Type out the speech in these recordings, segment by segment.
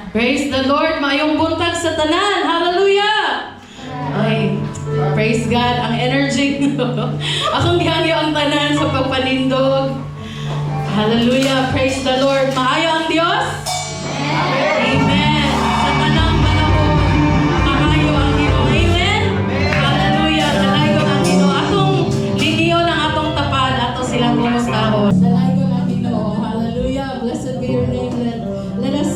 Praise the Lord. Mayong buntag sa tanan. Hallelujah. Ay, praise God. Ang energy. Akong gihangyo ang tanan sa pagpanindog. Hallelujah. Praise the Lord. Maayo ang Diyos. Amen. Sa tanang panahon, maayo ang Ginoo. Amen. Hallelujah. Dalaygon ang Ginoo. Atong liniyo ng atong tapad. Ato silang kumustahon. Dalaygon ang Ginoo. Hallelujah. Blessed be your name. Let us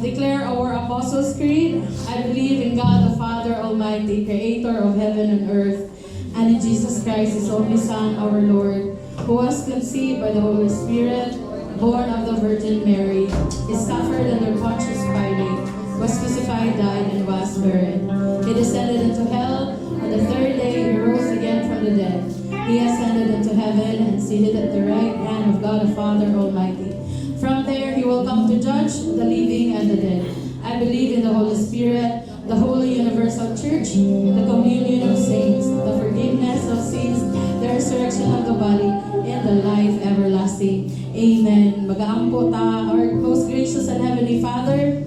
declare our Apostles' Creed. I believe in God the Father Almighty, Creator of heaven and earth, and in Jesus Christ, His only Son, our Lord, who was conceived by the Holy Spirit, born of the Virgin Mary, He suffered under Pontius Pilate, was crucified, died, and was buried. He descended into hell. On the third day, He rose again from the dead. He ascended into heaven and seated at the right hand of God the Father Almighty. From there, He will come to judge the living and the dead. I believe in the Holy Spirit, the Holy Universal Church, the communion of saints, the forgiveness of sins, the resurrection of the body, and the life everlasting. Amen. Mag-aampo ta, our most gracious and heavenly Father,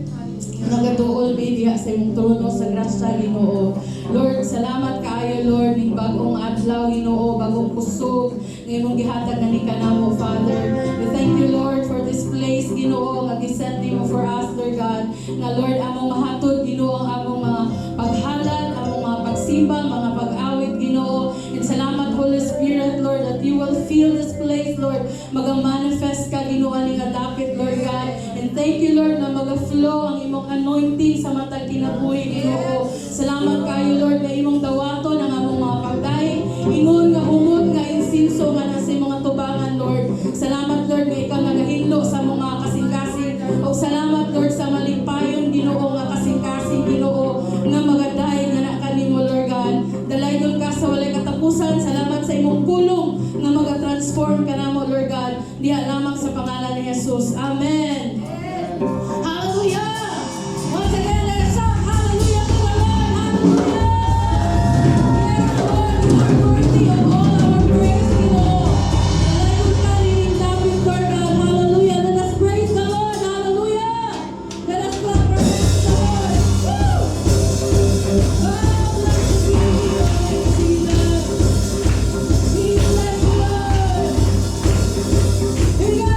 nagatuol mi diha sa imong trono sa grasya, Ginoo. Lord, salamat kaayo, Lord, ning bagong adlaw, Ginoo, bagong kusog nga imong gihatag nga kanamo, Father. We thank you, Lord, for this place, Ginoo, nga gisent nimo for us, Lord God. Nga Lord, among mahatod, Ginoo, ang among mga paghalad, among mga pagsimbang, mga pag-awit, Ginoo. And salamat, Holy Spirit, Lord, that you will fill this place, Lord. Maga-manifest ka, Ginoo, ni kadapit, Lord God. And thank you, Lord, na maga-flow ang imong anointing sa matag kinabuhi, Ginoo. Salamat kayo, Lord, na imong dawaton ang among mga pagday. Ingon nga humot nga insinso nga nasa mga tubangan, Lord. Salamat, Lord, nga ikaw nagahinlo sa mga kasing-kasing. O salamat, Lord, sa malipayon, Ginoo, nga kasing-kasing, Ginoo, nga magaday nga na kanimo, Lord God. Dalaygon ka sa walay katapusan. Salamat sa imong pulong nga maga-transform ka namo, Lord God. Diha lamang sa pangalan ni Jesus. Amen. Hallelujah! Once again, let us shout hallelujah to the Lord. Hallelujah! Yes, Lord, you are worthy of all our praise, Lord. Dalaygon ka rin David, Lord God. Hallelujah! Let us praise the Lord. Hallelujah! Let us clap our hands to the Lord. Woo! Oh, blessed be your name, Jesus. We bless you, Lord. Here we go.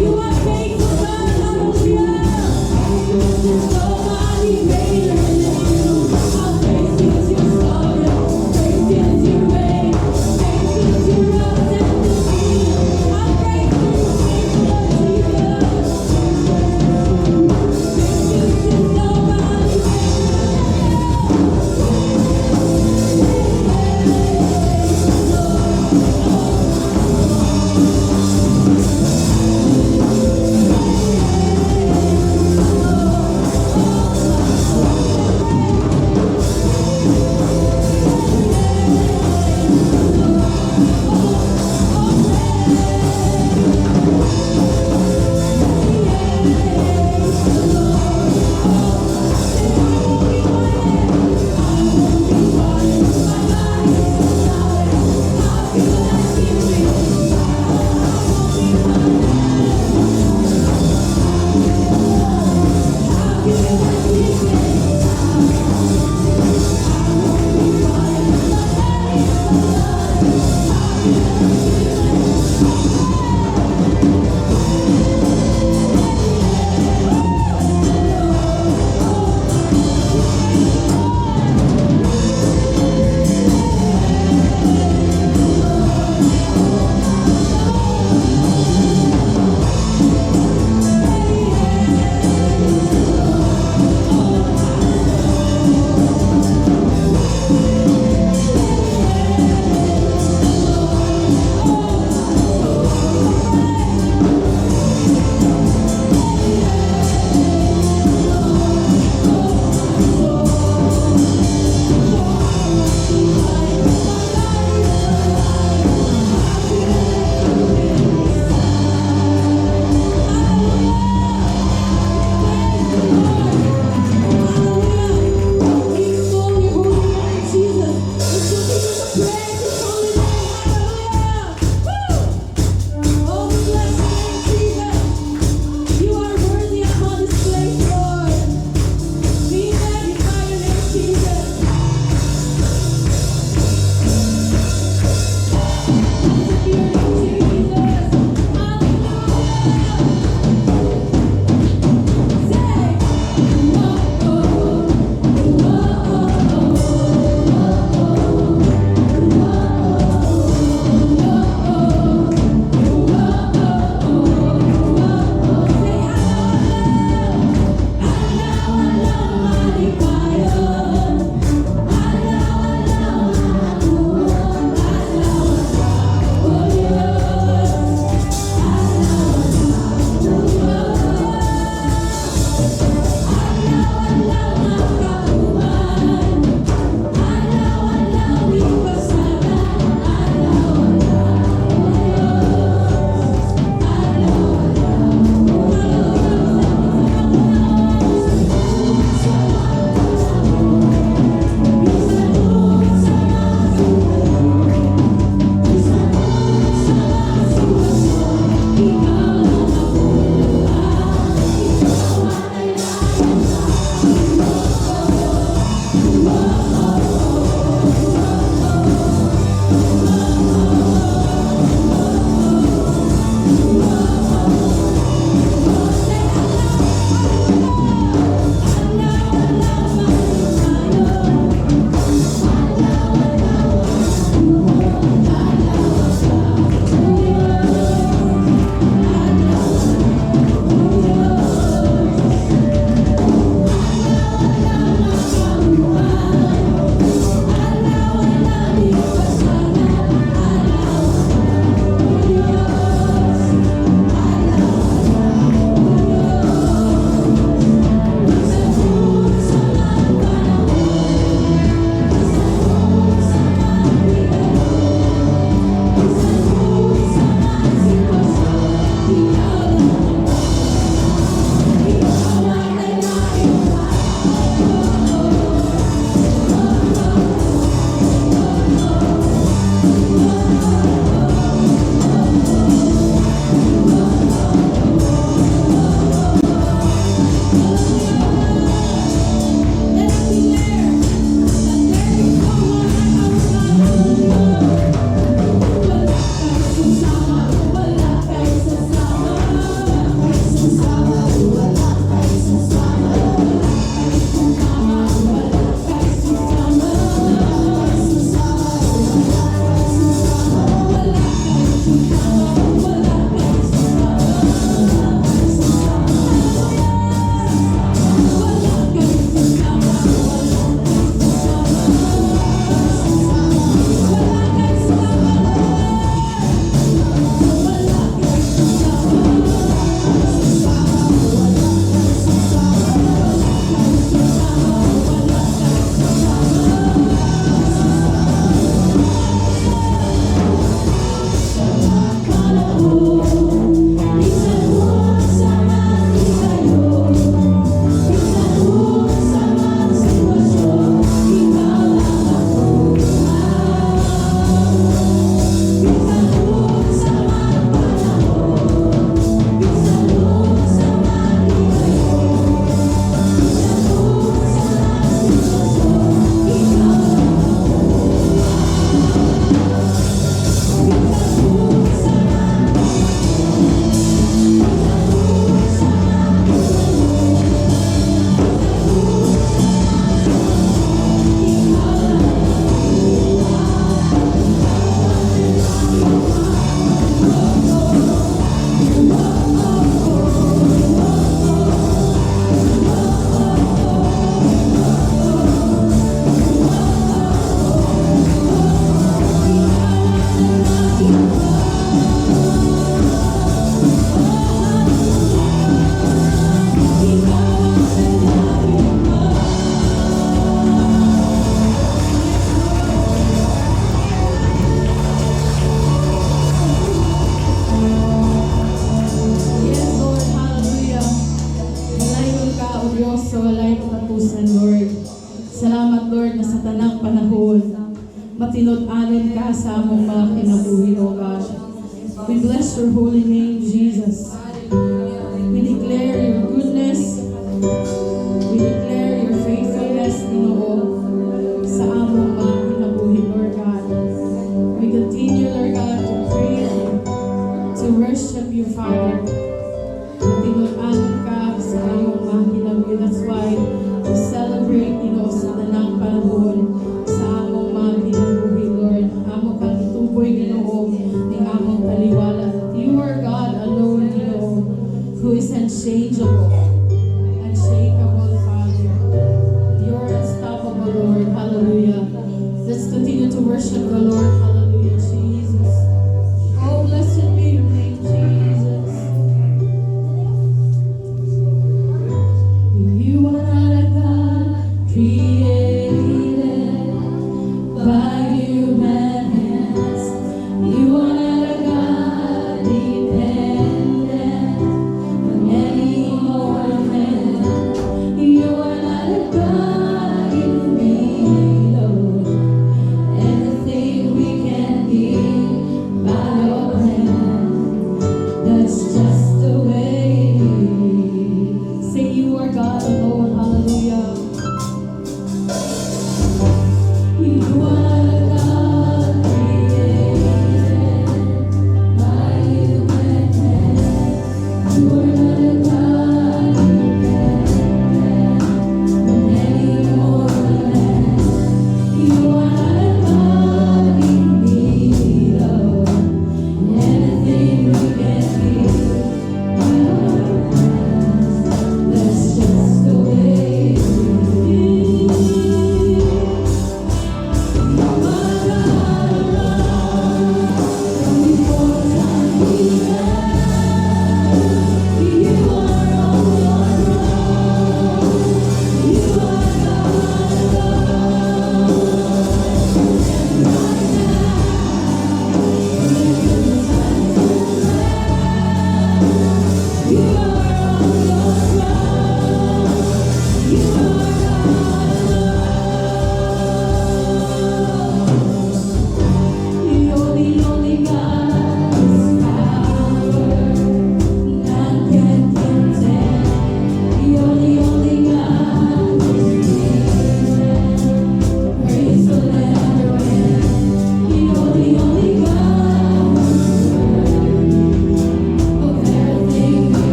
You are faithful, God. Hallelujah. sa walay katapusan, Lord. Salamat, Lord, na sa tanang panahon, matinod-anon ka sa among mga kinabuhi, O God. We bless your holy name, Jesus. We declare your goodness. We declare your faithfulness, Ginoo, sa among mga kinabuhi, Lord God. We continue, Lord God, to praise you, to worship you, Father. Matinod-anon ka sa among mga kinabuhi. That's why we celebrate, Ginoo, sa tanang panahon, sa among mga kinabuhi, Lord. Amo kang ituboy, Ginoo, ning among taliwala. You are God alone, Ginoo, who is unchangeable, unshakable, Father. You're unstoppable, Lord. Hallelujah. Let's continue to worship the Lord. Hallelujah, Jesus. Oh, blessed be your name, Jesus. You are not a God created by human hands. You are not a God dependent on any mortal man. You are not a God in need of anything we can be by your hand. That's just the way it is. Say you are God alone. Hallelujah. You are a God created by human hands. You are not a God dependent on any mortal man. You are not a God in need of anything we can be by your hands. That's just the way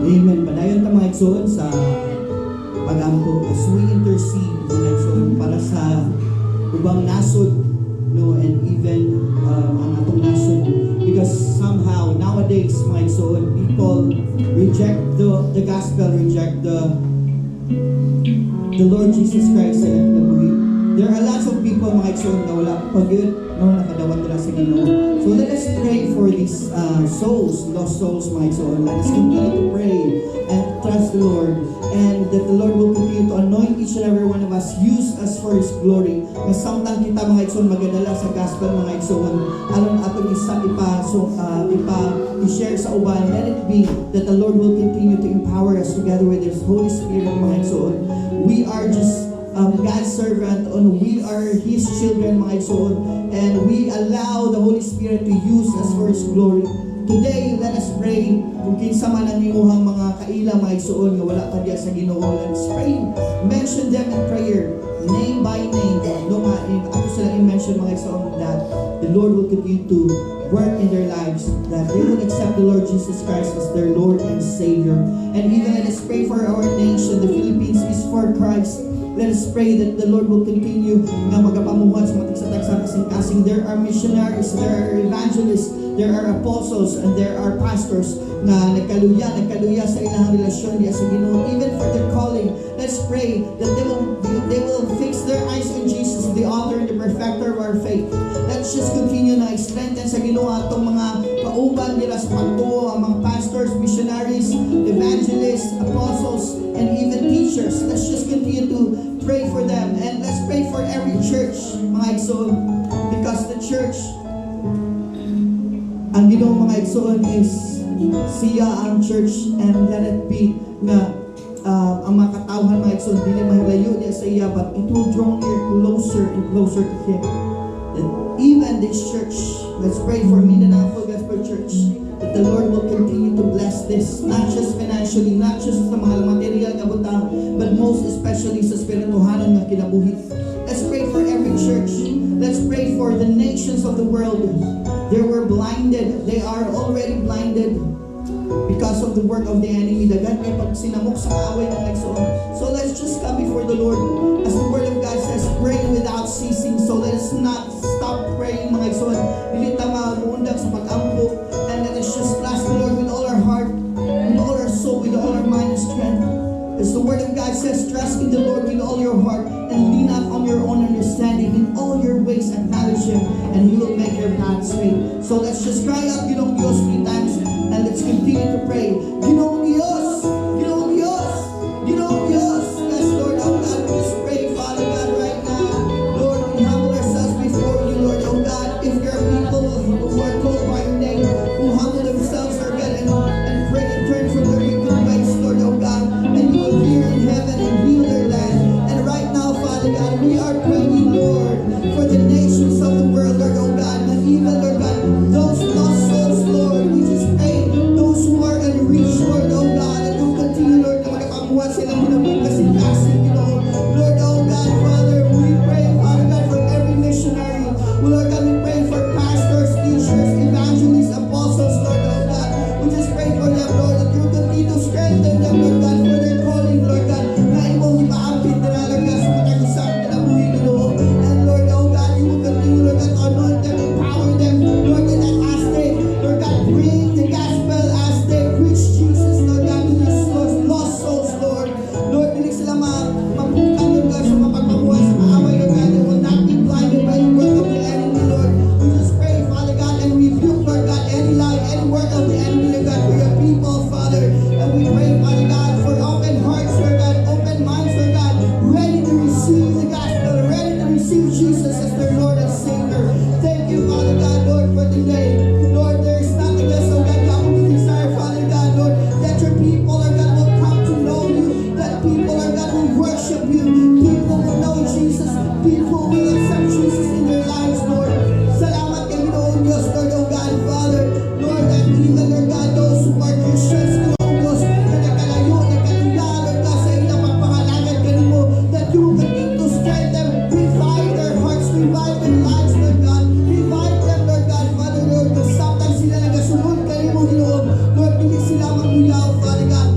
Amen. Padayon ta mga igsoon sa pagampo as we intercede mga igsoon para sa ubang nasod, no, and even ang atong nasod, because somehow nowadays mga igsoon, people reject the gospel, reject the Lord Jesus Christ sa nabuhi. There are lots of people mga igsoon na wala pag yun, no, nakadawat nila sa Ginoo. So let us pray for these souls, lost souls mga igsoon. Let us continue to pray and trust the Lord, and that the Lord will continue to anoint each and every one of us, use us for His glory. Nga samtang kita mga igsoon magadala sa gospel mga igsoon, aron atong i-share sa uban, let it be that the Lord will continue to empower us together with His Holy Spirit mga igsoon. We are just God's servant, and we are His children mga igsoon, and we allow the Holy Spirit to use us for His glory. Today, let us pray kung kinsa man ang imuhang mga kaila mga igsoon nga wala pa diya sa Ginoo. Let's pray. Mention them in prayer, name by name. No nga, ako sila i-mention mga igsoon that the Lord will continue to work in their lives, that they will accept the Lord Jesus Christ as their Lord and Savior. And even let us pray for our nation. The Philippines is for Christ. Let us pray that the Lord will continue nga magapamuhat sa matigsa-tagsa kasing-kasing. There are missionaries, there are evangelists, there are apostles, and there are pastors na nagkaluya sa ilang relasyon diya sa Ginoo. Even for their calling, let's pray that they will fix their eyes on Jesus, the author and the perfecter of our faith. Let's just continue na strengthen sa Ginoo atong mga kauban nila sa pagtuo, ang mga pastors, missionaries, evangelists, apostles, and even teachers. Let's just continue to pray for them, and let's pray for every church mga igsoon, because the church, ang Ginoo mga igsoon is siya ang church, and let it be na ang mga katawhan mga igsoon dili mahilayo niya sa iya, but it will draw near closer and closer to Him. And even this church, let's pray for Mindanao Full Gospel Church, that the Lord will continue to bless this, not just financially, not just sa mga material nga butang, but most especially sa spirituhanon nga kinabuhi. Let's pray for every church. Let's pray for the nations of the world. They were blinded. They are already blinded because of the work of the enemy. Dagan kay pag sinamok sa kaaway ng igsoon. So let's just come before the Lord. As the Word of God says, pray without ceasing. So let us not stop praying mga igsoon. Dili ta mamuundag sa pag-ampo. And let us just bless the Lord with all our heart, with all our soul, with all our mind and strength. As the Word of God says, trust in the Lord with all your heart, and lean not on your own understanding. In all your ways acknowledge Him, and He will make your path straight. So let's just cry out, Ginoong Diyos, 3 times, and let's continue to pray. Ginoong Diyos, Ginoong Diyos, Ginoong Diyos. Yes, Lord, oh God, we just pray, Father God, right now. Lord, we humble ourselves before you, Lord, oh God. If there are people who are called by your name, who humble themselves, Lord God, and pray and turn from their wicked ways, Lord, oh God, and you will hear in heaven and heal their land. And right now, Father God, we are praying, Lord, for the nations of the world, Lord, oh God, and even, Lord God, those lost souls, Lord, we just pray, those who are unreached, Lord, oh God, and who continue, Lord, na magapamuhat silang pinamig kasi-kasi, Lord, oh God, Father, we pray, Father God, for every missionary. Lord God, we pray for pastors, teachers, evangelists, apostles, Lord, oh God. We just pray for them, Lord, that you continue to strengthen them, Lord God, for their calling, Lord God, na imong ipaampit nila, Lord God, sa matag-isang kinabuhi, Lord. And Lord, oh God, you will continue, Lord God, to anoint them, empower them, Lord, and that as they, Lord God, bring the gospel, as they preach Jesus, Lord God, to these lost souls, Lord. Lord, hindi sila mabukan, Lord God, sa mapagpamuhay sa maaway, Lord God. They will not be blinded by the work of the enemy, Lord. We just pray, Father God, and rebuke, Lord God, any lie, any work of the enemy, Lord God, for your people, Father. And we pray, Father God, for open hearts, Lord God, open minds, Lord God, ready to receive the gospel, ready to receive Jesus as their Lord and Savior. Thank you, Father God, Lord, for today. Lord, there is nothing else, oh God, God, we desire, Father God, Lord, that your people, Lord God, will come to know you, that people, Lord God, will worship you, people will know Jesus, people will accept Jesus in their lives, Lord. Salamat kay Ginoong Diyos, Lord, oh God, Father, Lord, and even, Lord God, those who are Christians, Ginoong Diyos, na nagkalayo, nagkaluya, Lord God, sa ilang pagpangalangan kanimo, that you will continue to strengthen them, revive their hearts, revive their lives, Lord God, revive them, Lord God, Father, Lord, kung samtang sila nagasunod kanimo, Ginoong, Lord, hindi sila maguyaw, Father God,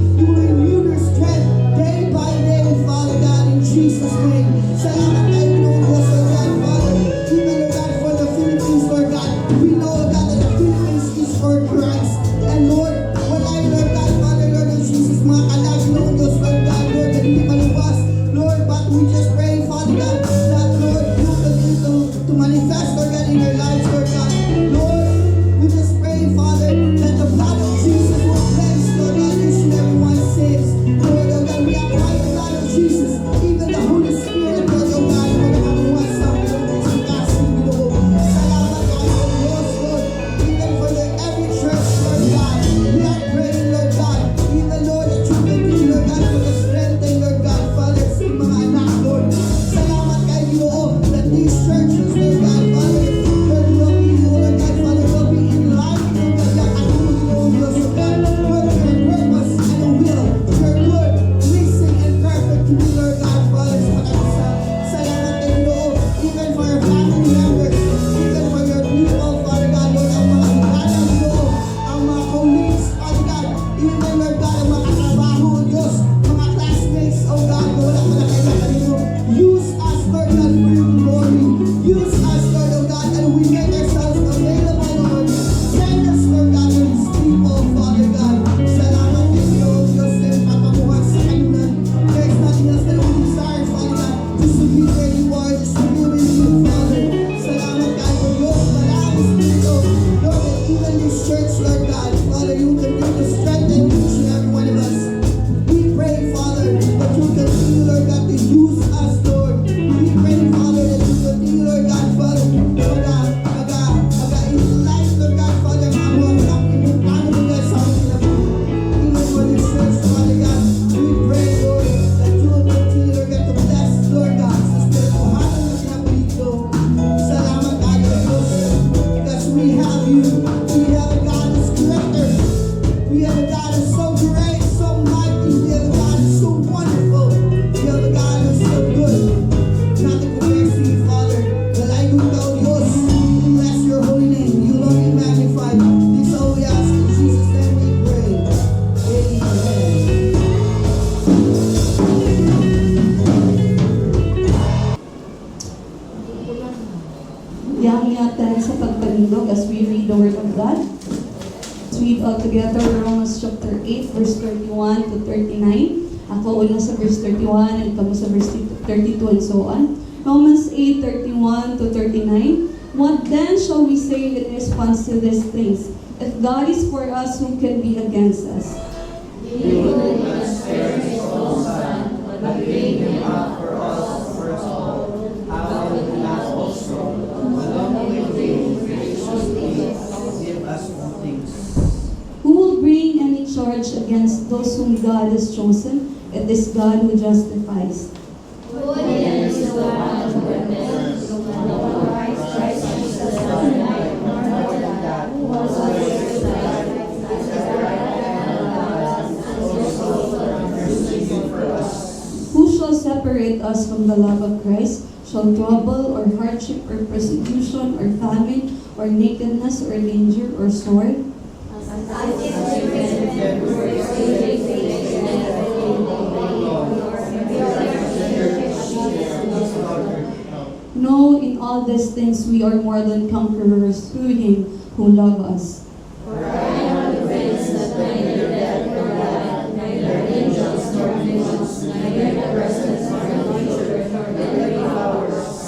Father, Lord God, ang mga katrabaho, Diyos, mga classmates, oh God, na wala pala kailangan mo. Use us, Lord God, for your glory. Use us, Lord, oh God, and we make ourselves available, Lord. Send us, Lord God, to these people, Father God. Salamat din, Lord, Diyos, na ipapamuhat sa kanyang. There is nothing else that we desire, Father God, just to be where you are, just to be with you, Father. Salamat, God, for Diyos, maraming Espiritu, Lord, that even this church, Lord God, Father, you continue to strengthen each and every one of us. We pray, Father, that you continue, Lord God, to use us, Lord. We pray, Father, that you continue, Lord God, Father, mag-enlight, Lord God, Father, ang inyong plano mo, God, sa amin na even for this church, Father God, we pray, Lord, that you will continue, Lord God, to bless, Lord God, sa spirituhanan na pinapalito. Salamat, God, Diyos, because we have you. We have a God who's greater. We have a God who's so great, so mighty. We have a God who's so wonderful. We have a God who's so good. Nothing compares to you, Father. Dalayan mo ikaw, Diyos. We bless your holy name. You alone be magnified. This all we ask in Jesus' name we pray. Amen. Yang sa pagpanindog as we read the Word of God. Let's read all together Romans chapter 8, verse 31 to 39. Ako una sa verse 31 and ikaw sa verse 32 and so on. Romans 8, 31 to 39. What then shall we say in response to these things? If God is for us, who can be against us? Who will bring any charge against those whom God has chosen? It is God who justifies. Who shall separate us from the love of Christ? Shall trouble or hardship or persecution or famine or nakedness or danger or sword? No, in all these things we are more than conquerors through Him who loved us.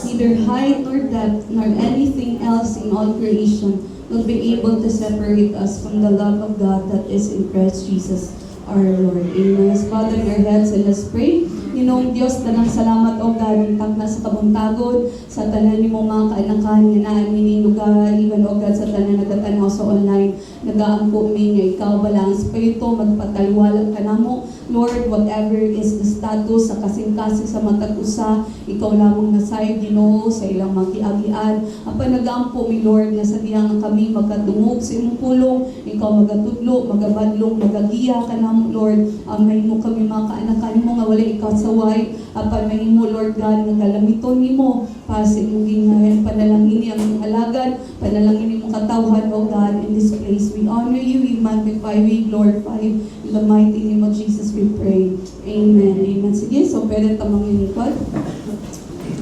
Neither height nor depth nor anything else in all creation will be able to separate us from the love of God that is in Christ Jesus our Lord. Amen. Let's bow down our heads and let's pray. Ginoong Diyos, tanang salamat o God, intang na sa kabuntagod, sa tanan ni mo mga kaanakan, nga naaminin lugar, even o God, sa tanan nagatanaw sa online, nagaampo mi nga ikaw balang Espiritu, magpataliwalag ka na mo, Lord, whatever is the status sa kasing-kasing sa matag usa, ikaw lamang nasayod, Ginoo, sa ilang magiagian. Apa nagaampo mi, Lord, nga sa diyang kami magkadungog sa imong pulong, ikaw magatudlo, magabadlong, magagiya ka na mo, Lord, may mo kami mga kaanakan mo nga wala ikaw saway, apa may mo, Lord God, nga kalamiton ni mo, para sa imong gingayan, panalangin ang imong alagad, panalangin imong katawhan, O God, in this place. We honor you, we magnify, we glorify you. In the mighty name of Jesus we pray. Amen. Amen. Sige, so pwede tamang inikot.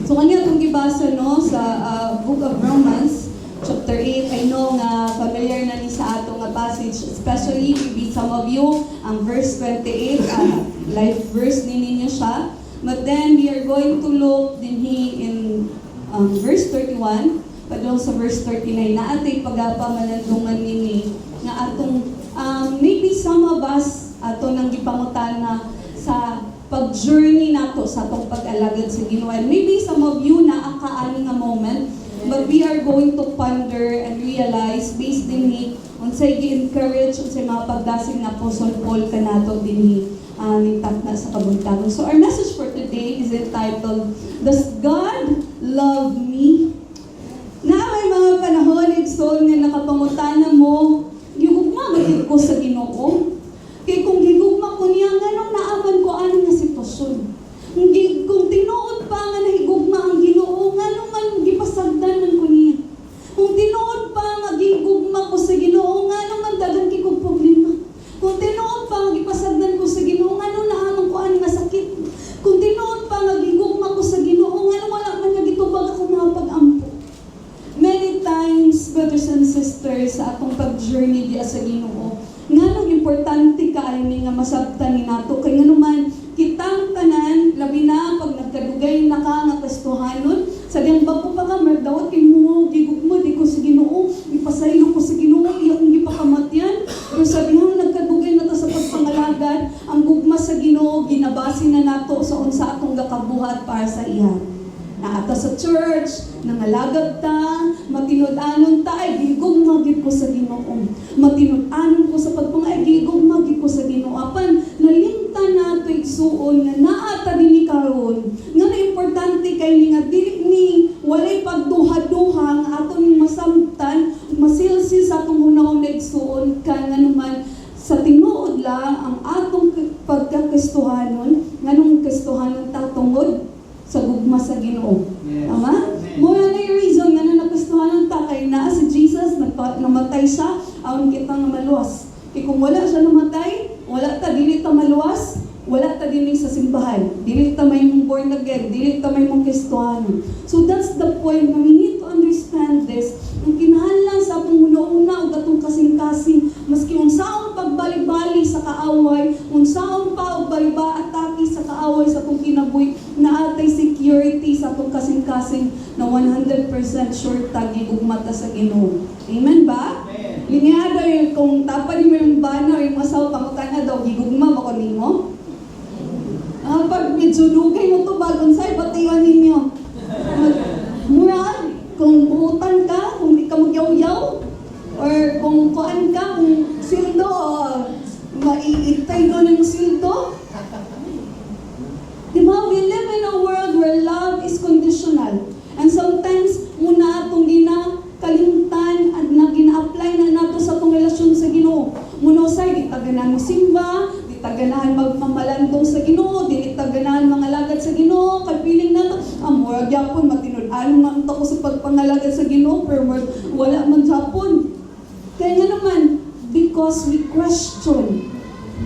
So kanya itong gibasa no, sa Book of Romans, chapter 8, I know nga familiar na ni sa atong nga passage, especially maybe some of you, ang verse 28, life verse ni ninyo siya. But then we are going to look din in verse 31, padung sa verse 39, na atay pagapamalandungan nini, nga atong, maybe some of us, ato nang gipangutan na sa pag-journey nato sa atong pag-alagad sa Ginoo. And maybe some of you na akaani nga moment, but we are going to ponder and realize based din ni unsay gi-encourage unsay mga pagdasig na Apostle Paul kanato dinhi ningtap na sa kabuntagon. So our message for today is entitled, Does God Love Me? Na may mga panahon igsoon nga nakapangutana mo, gihugma magid ko sa Ginoo. Kay kung gigugma ko niya nganong naaman ko ani nga sitwasyon. Kung tinuod pa nga nahigugma ang Ginoo, nganong man gipasagdanan ko niya. Kung tinuod pa nga gigugma ko sa Ginoo, nganong man daghan kay kog problema. Kung tinuod pa nga masabtan ni nato. Kaya nga naman, kitang tanan, labi na pag nagkadugay na ka nga kastuhanon, sa diyang bago pa ka, mardawat kay mo, gigug mo, di ko sa Ginoo, ipasaylo ko sa Ginoo, iya kong gipakamatyan. Pero sabihan, nagkadugay na ta sa pagpangalagad, ang gugma sa Ginoo, ginabasi na nato sa unsa atong gakabuhat para sa iya. Naata sa church, nangalagad ta, matinud-anon ta, ay gigog magid ko sa Ginoo. Matinud-anon ko sa pagpangay, gigog magid ko sa Ginoo. Apan, nalimtan nato igsuon nga naata din ni karon. Nga na importante kay ni nga dili ni walay pagduha-duha nga aton masamtan, masilsi sa atong hunahon na igsuon ka nga naman sa tinuod lang ang atong pagkakastuhanon, nganong kastuhanon ta tungod sa gugma sa Ginoo. Yes. Tama? Amen. Muna na yung reason nga na nakastuhanan ta kay naa si Jesus, namatay siya, aron kita nga maluwas. Kaya kung wala siya namatay, wala ta, dili ta maluwas, wala ta dili sa simbahan, dili ta may mong born again, dili ta may mong kastuhanan. So that's the point, we need to understand this. Ang kinahanglan sa atong una-una o gatong kasing-kasing, maski unsaon pagbalik-balik sa kaaway, unsaon pa og baliba atake sa kaaway sa atong kinabuhi, na atay security sa atong kasing-kasing na 100% sure ta gigugma ta sa Ginoo. Amen ba? Amen. Linyado yung kung tapad mo yung bana o yung asawa pangutana daw gigugma ba ko nimo? Pag medyo dugay mo to bagon say batiwan ninyo. Mura kung buutan ka, kung di ka magyaw-yaw, or kung kuan ka, kung sildo, maiitay doon yung sildo. Diba, we live in a world where love is conditional. And sometimes, muna atong ginakalimtan at na gina-apply na nato sa atong relasyon sa Ginoo. Muna usay, di taganahan mo simba, di taganahan magpamalandong sa Ginoo, di taganahan mga lagad sa Ginoo, kay feeling nato, mura gyapon matinud-anon man to ko sa pagpangalagad sa Ginoo, pero wala man gyapon. Kaya nga naman, because we question.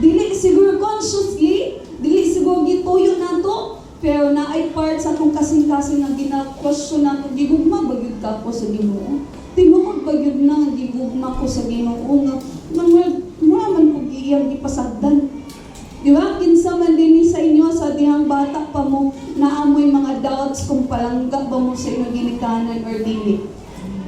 Dili siguro consciously, dili siguro gituyo nato, pero naay part sa atong kasing-kasing nga gina-question nato, gigugma ba gyud ka ko sa Ginoo? Tinuod ba gyud na gigugma ko sa Ginoo nga mura man ko iyang ipasagdan. Di ba? Kinsa man din sa inyo sa dihang bata pa mo naamoy mga doubts kung palangga ba mo sa inyong ginikanan or dili.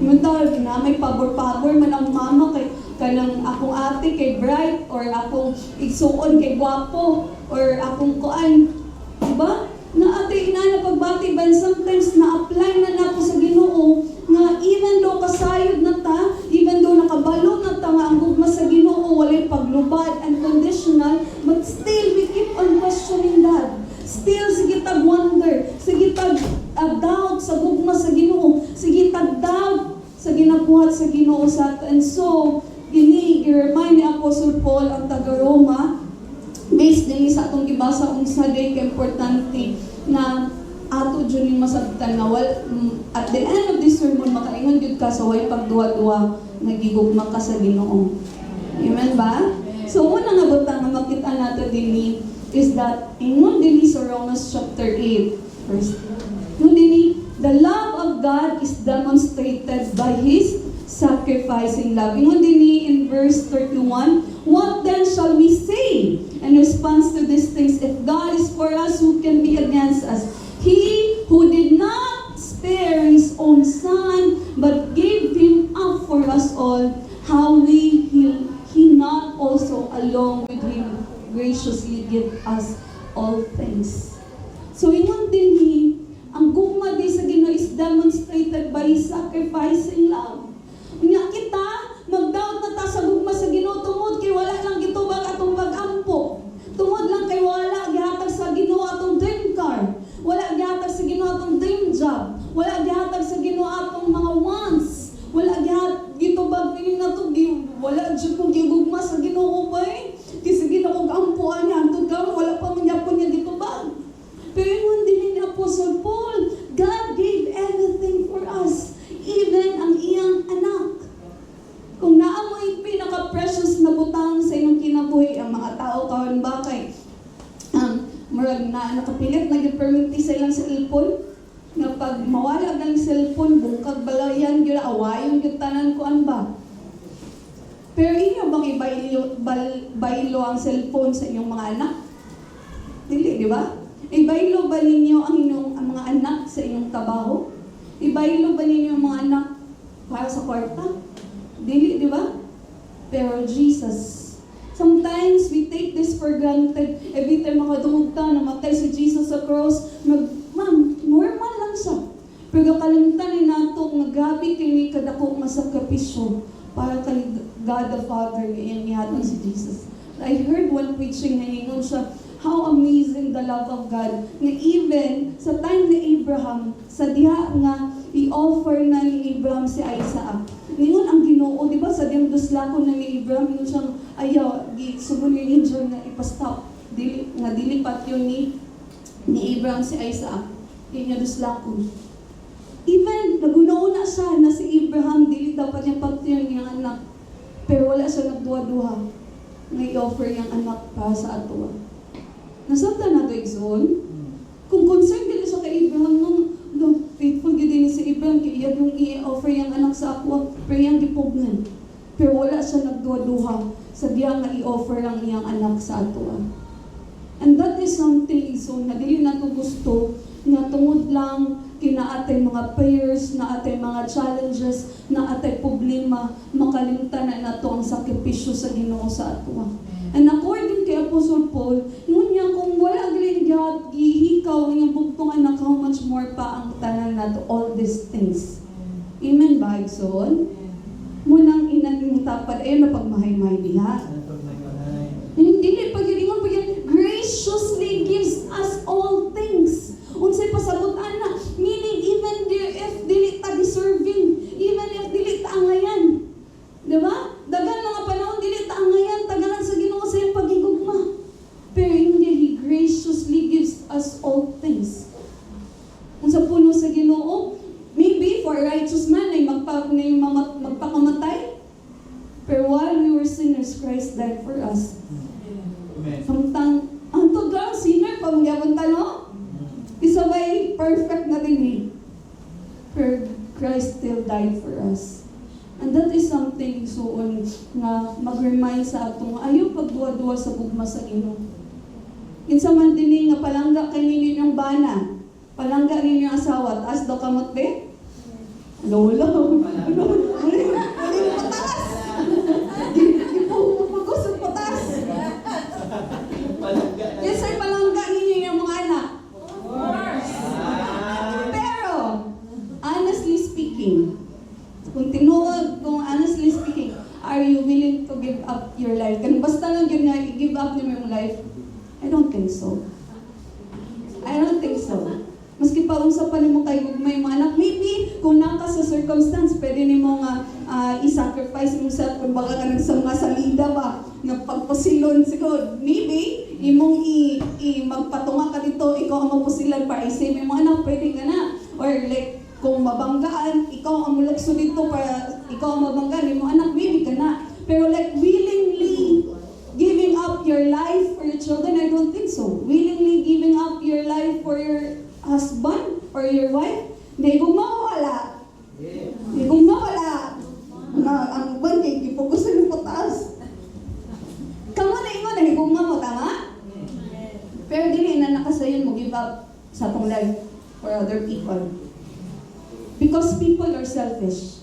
Mental, na may pabor-pabor man ang mama kay kanang akong ate kay bright or akong igsuon kay gwapo or akong kuan. Diba? Na ate ina na pagbati ba sometimes na-apply na nato sa Ginoo nga even though kasayod na ta, even though nakabalo na ta nga ang gugma sa Ginoo walay paglubad and conditional, but still we keep on questioning that. Still sige tag wonder, sige tag doubt sa gugma sa Ginoo, sige tag doubt sa ginabuhat sa Ginoo sa atin. And so, i-remind ni Apostle Paul ang taga-Roma, based din sa atong gibasa unsa day ka importante na ato dyan yung masabtan na at the end of this sermon makaingon gyud ka sa way pagduwa-duwa nagigugma ka sa Ginoo. Amen ba? So una nga butang nga makita nato dinhi is that ingon dinhi sa Romans chapter 8 verse dinhi, the love of God is demonstrated by His sacrificing love. Ingon dinhi in verse 31, what then shall we say in response to these things? If God is for us, who can be against us? He who did not spare His own Son, but gave Him up for us all, how will He not also along with Him graciously give us all things? So ingon dinhi, ang gugma di sa Ginoo is demonstrated by His sacrificing love. Nga kita, mag-doubt na ta sa gugma sa Ginoo tungod kay wala lang gitubag atong pag-ampo. Tungod lang kay wala gihatag sa Ginoo atong dream car. Wala gihatag sa Ginoo atong dream job. Wala gihatag sa Ginoo atong mga wants. Wala gitubag kini na to wala jud kong gigugma sa Ginoo ba eh. Kasi Ginoo ampuan niya antud karon wala pa man gyapon niya gitubag. Pero ingon din ni Apostle Paul, God gave everything for us, even ang iyang anak. Kung naamoy pinaka-precious na butang sa inyong kinabuhi, ang mga tao karon ba kay murag na nakapilit na gi-perminti sa ilang cellphone, nga pag mawala ng cellphone, bungkag balayan gyud awayon gyud tanan kuan ba. Pero inyo bang ibaylo ang cellphone sa inyong mga anak? Dili, di ba? Ibaylo ba ninyo ang mga anak sa inyong trabaho? Ibaylo ba ninyo ang mga anak para sa kwarta? Dili, di ba? Pero Jesus, sometimes we take this for granted. Every time makadungog ta, namatay si Jesus sa cross, ma'am, normal lang siya. Pero kalimutan ni nato nga grabe kini kadako nga sakripisyo para kay God the Father nga ihatag si Jesus. I heard one preaching na ingon siya, how amazing the love of God. Nga even sa time ni Abraham, sa diha nga i-offer na ni Abraham si Isaac. Ngayon ang Ginoo, di ba, sa diyang duslakon na ni Abraham, yun siyang ayaw, sumun yung angel na ipastop. Dili pat yun ni Abraham si Isaac. Yun niya duslakon. Even, naguna-una siya na si Abraham, dili dapat niyang pagtiyan niyang anak. Pero wala siya nagduwa-duha na i-offer yung anak para sa atuwa. Nasabta na ito, Exon. Kung concerned din siya kay Abraham, no, faithful gid si Abraham, kaya yung i-offer yung anak sa ako, pero yung gipugnan. Pero wala siya nagduwa-duha sa diya nga i-offer ang iyang anak sa atuwa. And that is something, Exon, na dili na ito gusto, nga tungod lang kinaatay mga prayers, na atay mga challenges, na atay problema, makalimtan na nato ang sakripisyo sa Ginoo sa atuwa. And according kay Apostle Paul, yun niya kung wala galing gihikaw ng bugtong anak, how much more pa ang tanan nato all these things. Amen ba, Igsoon? Munang inaning tapad, ayun na pagmahay-mahay diha. Hindi, pag-iringon, graciously gives us all things. Unsay pasabutan na, meaning even if dili ta deserving, even if dili ta angayan. Diba? Dagan mga panahon dili ta angayan, tagalan sa Ginoo sa iyang pagigugma. Pero hindi, He graciously gives us all things. Kung sa puno sa Ginoo, maybe for a righteous man ay magpakamatay. Pero while we were sinners, Christ died for us. Samtang, ang tugang sinner, pamangyabang no? Isabay perfect na din eh. Pero Christ still died for us. And that is something so nga mag-remind sa ato nga ayaw pagduwa-duwa sa gugma sa Ginoo. Kinsa man dinhi nga palangga kay ninyo yung bana, palangga ninyo yung asawa, taas daw kamot be? Lolo. Pataas. Ipagos ang pataas. Yes, ay palangga ninyo yung mga anak. Pero, honestly speaking, kung honestly speaking, are you willing to give up your life? Kung basta lang yun nga, i-give up niyo yung life, I don't think so. I don't think so. Maski pa unsa pa nimo kay gugmay mga anak, maybe kung naka sa circumstance, pwede nimo nga i-sacrifice mo sa kung baka ka mga salida ba, nga pagpasilon siguro. Maybe, imong magpatunga ka dito, ikaw ang magpusilan para i-save yung mga anak, pwede ka na. Or like, kung mabanggaan, ikaw ang mulagso dito para ikaw ang mabanggaan yung mga anak, maybe ka na. Pero like, willingly giving up your life for your children, I don't think so. Willingly giving up your life for your husband or your wife, hindi kong mawala. Hindi kong mawala. Ang bandi, ipokusin mo taas. Kamo na ingon, hindi kong mamo, tama? Pero dili na nakasayon mo give up sa atong life for other people. Because people are selfish.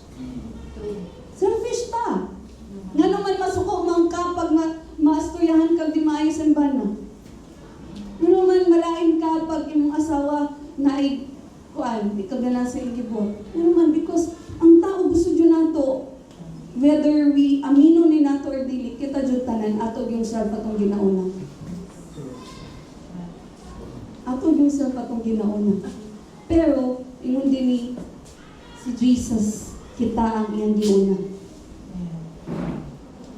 Selfish ta. Nga naman masuko man kapag maasturyahan kag di maayos ang bana. Nga naman malain kapag imong asawa na ay kuan, di ka gana sa igibot. Nga naman because ang tao gusto dyan nato, whether we amino ni nato or dili, kita dyan tanan, ato yung self atong ginauna. Ato yung self atong ginauna. Pero, ingon din ni si Jesus, kita ang iyang giuna.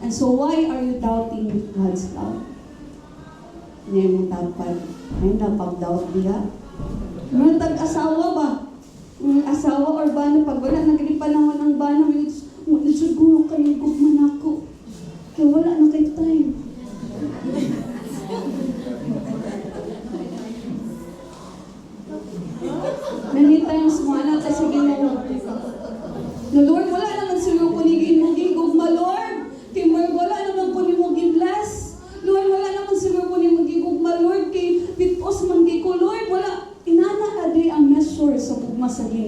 And so why are you doubting God's love? Ngayon mong tapad, ay napag-doubt diha. Mga tag-asawa ba? Asawa or bana, pag wala nagalipanahon ang bana, siguro kayo gugman ako. Kaya wala na kayo time. Many times mo anak kasi Ginoo. No Lord, wala naman siguro kunigin mo gugma, Lord. Kaya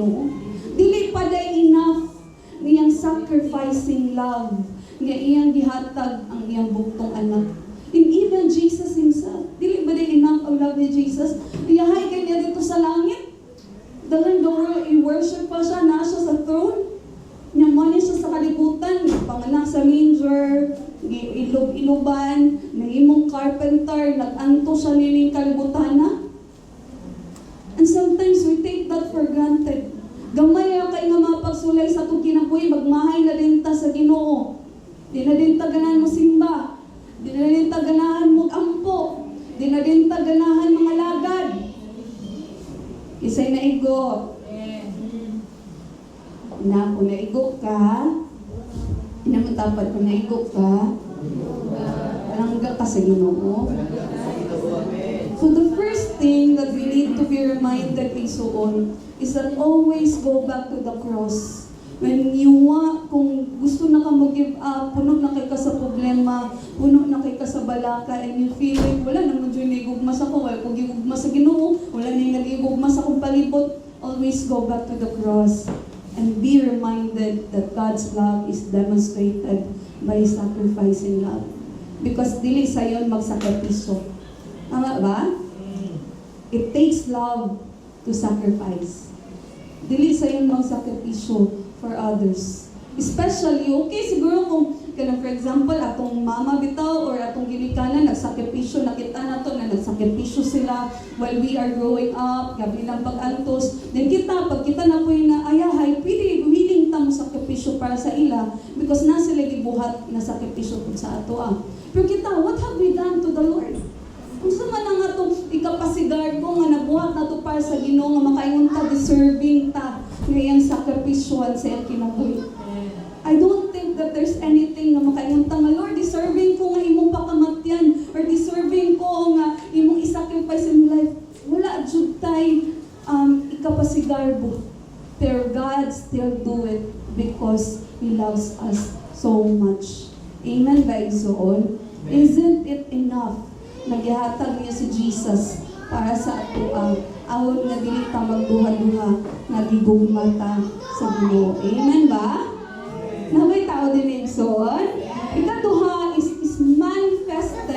Ginoo. Dili pa day enough niyang sacrificing love nga iyang gihatag ang iyang buktong anak. And even Jesus himself, dili ba day enough ang love ni Jesus? Iyahay kay niya dito sa langit. Dalang the world, i-worship pa siya, nasa sa throne. Nyamani siya sa kalibutan, panganak sa manger, ilog-iluban, nahimong carpenter, nag-anto siya nining kalibutan na. And sometimes we take that for granted. Gamay kay nga mapagsulay sa itong kinabuhi, magmahay na din ta sa Ginoo. Di na din ta ganahan mo simba. Di na din ta ganahan mo ampo. Di na din ta ganahan mga lagad. Isa'y naigo. Na kung naigo ka, inamatapat kung naigo ka, palangga ka sa Ginoo. So the first thing that we need to be reminded on is that always go back to the cross. When you want, kung gusto na ka mag-give up, puno na kay ka sa problema, puno na kay ka sa balaka, and you feel like, wala naman dyan nagigugmas ako, wala kong gigugmas sa Ginoo, wala na nagigugmas akong palibot, always go back to the cross and be reminded that God's love is demonstrated by sacrificing love. Because dili sa yon magsakripisyo. Tama ba? It takes love to sacrifice. Dili sa yon magsakripisyo for others. Especially, okay, siguro kung, for example, atong mama bitaw or atong ginikanan, nagsakripisyo, nakita na to na nagsakripisyo sila while we are growing up, gabi lang pag-antos. Then kita, pag kita na po yung ayahay, pwede, willing ta mo sakripisyo para sa ila because na sila gibuhat na sakripisyo po sa ato. Pero kita, what have we done to the Lord? Kung sa man nga itong ikapasigar ko nga nabuhat na to para sa Ginoo nga makaingon ta, deserving ta ngayang sakripisyoan sa iyang kinabuhi. I don't think that there's anything na makaingon ta nga, Lord, deserving ko nga imong pakamatyan or deserving ko nga imong isacrifice in life. Wala jud tay ikapasigarbo. Pero God still do it because He loves us so much. Amen, guys, all. Isn't it enough? Naghihatag niya si Jesus para sa ato awon nga dili ta magduha-duha nga gigugmata sa Ginoo. Amen ba? Nabay tao din Igsoon. Ikaduha is manifested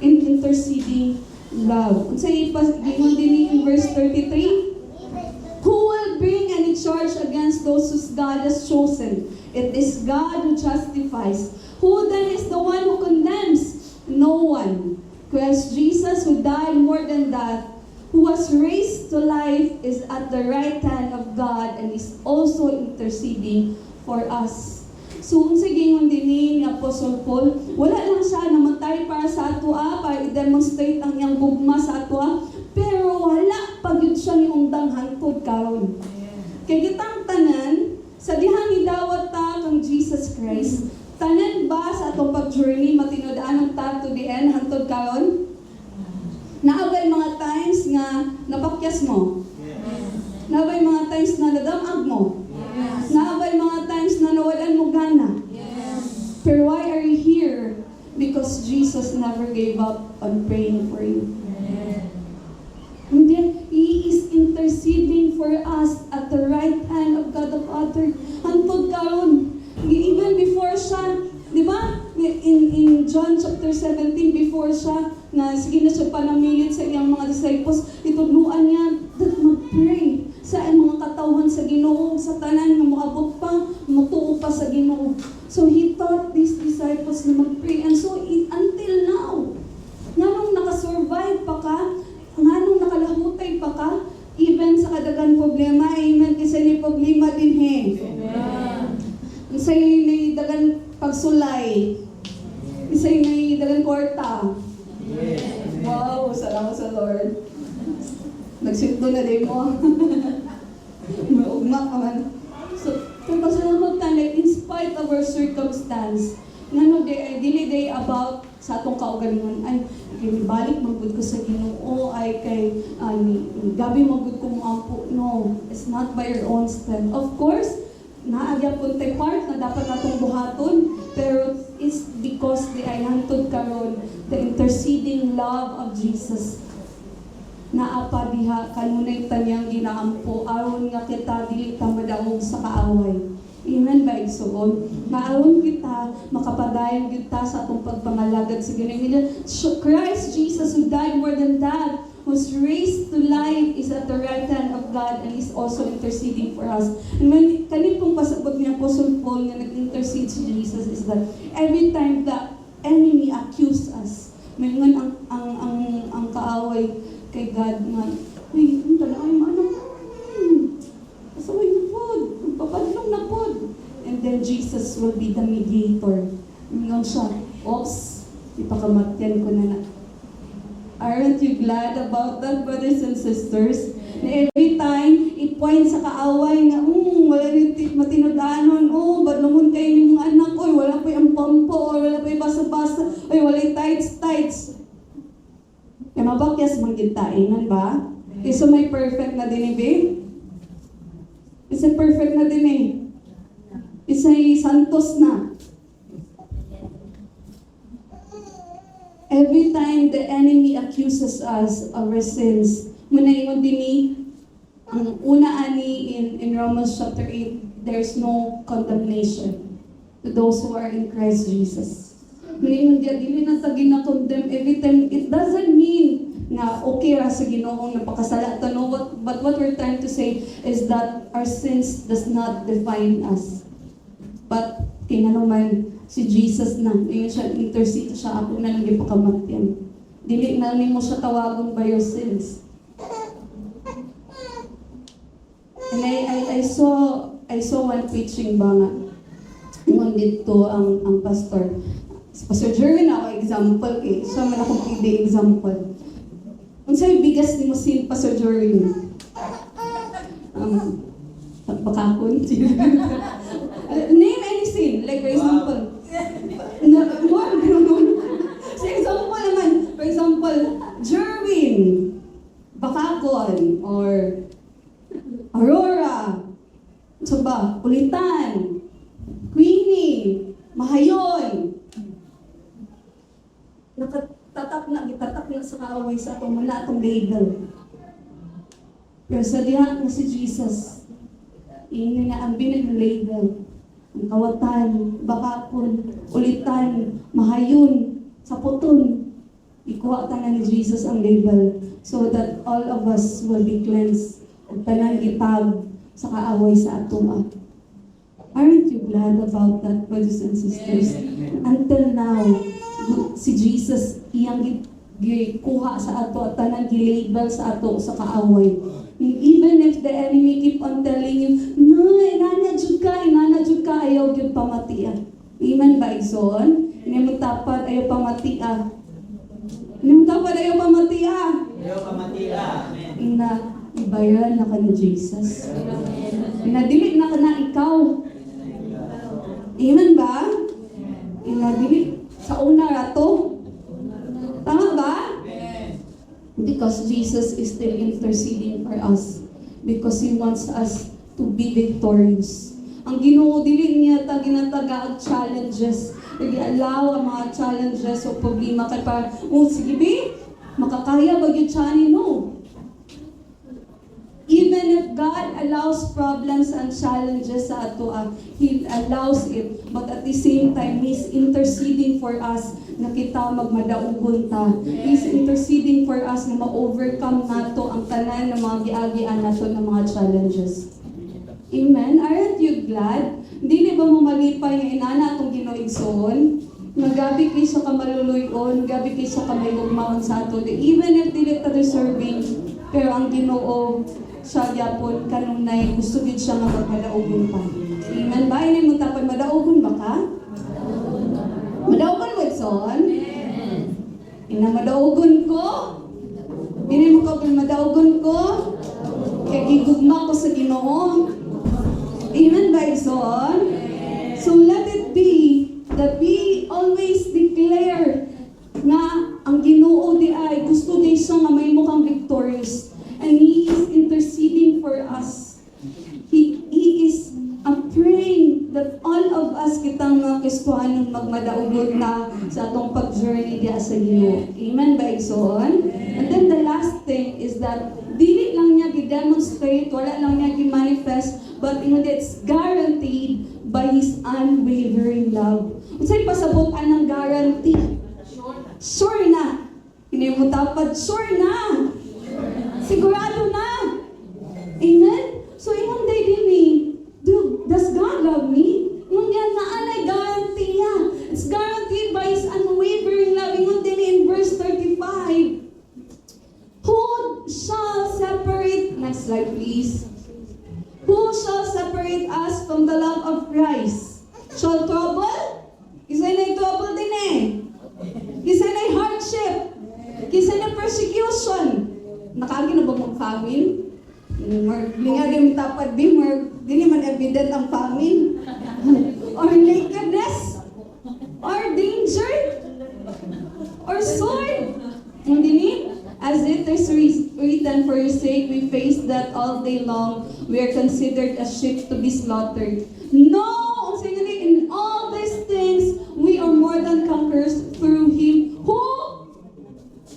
in interceding love. Kung sa ipagingon din in verse 33, who will bring any charge against those whose God has chosen? It is God who justifies. Who then is the one who condemns? No one. Christ Jesus, who died more than that, who was raised to life, is at the right hand of God and is also interceding for us. So, kung gingon din ni Apostle Paul, wala lang siya namatay para sa ato para i-demonstrate ang iyang gugma sa ato pero wala pag yun siya ni undang hantod karon. Kay kitang tanan, sa dihang idawat ta kang Jesus Christ, tanan ba sa atong pag-journey matinudaan ang ta to the end hantod karon? Naabay mga times nga napakyas mo? Naabay mga times na nadamag mo? Naabay mga times na nawalan mo gana? Pero why are you here? Because Jesus never gave up on praying for you. And then, He is interceding for us at the right hand of God the Father. Hantod karon, even before siya, di ba? In John chapter 17, before siya, na sige na siya panamilit sa iyang mga disciples, itudluan niya that mag-pray sa mga katawan sa Ginoo, sa tanan nga moabot pa, matuo pa sa Ginoo. So He taught these disciples na mag-pray. And so until now, nganong nakasurvive pa ka, nganong nakalahutay pa ka, even sa kadagang problema, amen, kasi ni problema din he. Amen. Sa'yo may dagang pagsulay. Sa'yo may dagang kwarta. Wow, salamat sa Lord. Nagsinto na din mo. May ugma ka man. So, pasalamat ka na in spite of our circumstance, ngano dili day about sa atong kaugalingon, ay kay balik magud ko sa Ginoo, ay kay gabi magud ko moampo. No, it's not by your own strength. Of course, naagya pun tay part na dapat atong buhaton, pero it's because the ay hantod karon the interceding love of Jesus naapa diha kanunay tanyang ginaampo aron nga kita dili ta madaog sa kaaway. Amen ba igsoon? Maaron kita makapadayon kita sa atong pagpangalagad sa Ginoo. Christ Jesus who died more than that, who's raised to life, is at the right hand of God and is also interceding for us. And when kanin pong pasabot ni Apostle Paul nga nag-intercede si Jesus is that every time the enemy accuse us, mayroon ang kaaway kay God nga, uy, ang tala ay manong, pasaway na pod, papadlong na pod. And then Jesus will be the mediator. Ngayon siya, oops, ipakamatyan ko na. Aren't you glad about that, brothers and sisters? Na every time, i-point sa kaaway nga, wala rin matinudanon, badlungon kayo ng mga anak, wala pa yung pampo, wala pa yung basa-basa, wala yung tights. Kaya mabakyas manggintain, ba? Isa may perfect na din, babe? Isa perfect na din, Isa santos na. Every time the enemy accuses us of our sins, munaingon din ang una ani in Romans chapter 8, there's no condemnation to those who are in Christ Jesus. Munaingon diya, dili na ta gina-condemn every time. It doesn't mean na okay ra sa Ginoong napakasala ta, no? But what we're trying to say is that our sins does not define us. But kinanuman si Jesus na, ngayon siya intercede siya, ako na lang ipakamatyan. Dili na mo siya tawagon by your sins. And I saw one preaching ba nga. Ngon dito ang pastor. Pastor Jerwin ako example siya man akong pili example. Unsay bigas ni mo sin Pastor Jerwin? Bakakon. Name any sin, like for example. For example naman, for example, Jerwin, Bakakon, or Aurora, Ulitan, Queenie, Mahayon. Gitatak na sa kaaway sa atong muna atong label. Pero sa diha na si Jesus, ini na ang binig label. Ang kawatan, Bakakon, Ulitan, Mahayon, Saputon. Ikuha ta na ni Jesus ang label so that all of us will be cleansed at tanang gitag sa kaaway sa atong. Aren't you glad about that, brothers and sisters? Until now, si Jesus iyang gikuha sa ato at tanang gilabel sa ato sa kaaway. Even if the enemy keep on telling you, no, inana jud ka, ayaw gyud pamatia. Amen ba igsoon? Ini mo tapat ayaw pamatia. Ina ibayaran na ka ni Jesus. Inadili na ka na ikaw. Amen ba? Inadili sa una rato. Tama ba? Because Jesus is still interceding for us. Because He wants us to be victorious. Ang Ginoo dili niya ta ginataga og challenges. Nag-allow ang mga challenges o problema kay para, sige be, makakaya ba yung chani? No. Even if God allows problems and challenges sa ato, He allows it. But at the same time, He's interceding for us na kita magmadaugon ta. He's interceding for us na ma-overcome nato ang tanan ng mga giagian nato ng mga challenges. Amen? Aren't you glad? Dili ba mo malipay nga inana atong Ginoo igsoon? Magabi kay sa kamaluluyon, gabi kay sa kamayugmaon sa ato. Even if dili ta deserving, pero ang Ginoo siya gyapon kanunay gusto gid siya nga magmadaugon pa. Amen ba? Ini mo tapan madaugon ba ka? Madaugon mo igsoon? Ina madaugon ko? Ini mo ka madaugon ko? Kaya gigugma ko sa Ginoo. Amen ba igsoon? So let it be that we always declare nga ang Ginoo di ay gusto din siya nga may mukhang victorious. And He is interceding for us. He is praying that all of us kitang mga Kristohanong magmadaugon na sa atong pag-journey diya sa Ginoo. Amen ba igsoon? And then the last thing is that dili lang niya gi-demonstrate, wala lang niya gi-manifest, but it's guaranteed by His unwavering love. Unsay pasabutan ng guarantee? Sure na. Hindi mo tapad, sure na. Sigurado na. Amen? So, ingon day din does God love me? Ingon yan, naanay guarantee niya. It's guaranteed by His unwavering love. Ingon din in verse 35. Who shall separate, next slide please. Who shall separate us from the love of Christ? Shall trouble? Isa na trouble din eh. Isa na hardship. Isa na persecution. Nakaagi na ba mong famine? Lingagin mo tapad di di naman evident ang famine. Or nakedness? Or danger? Or sword? Hindi ni? As it is written, for your sake we face that all day long. We are considered as sheep to be slaughtered. No! In all these things, we are more than conquerors through Him who?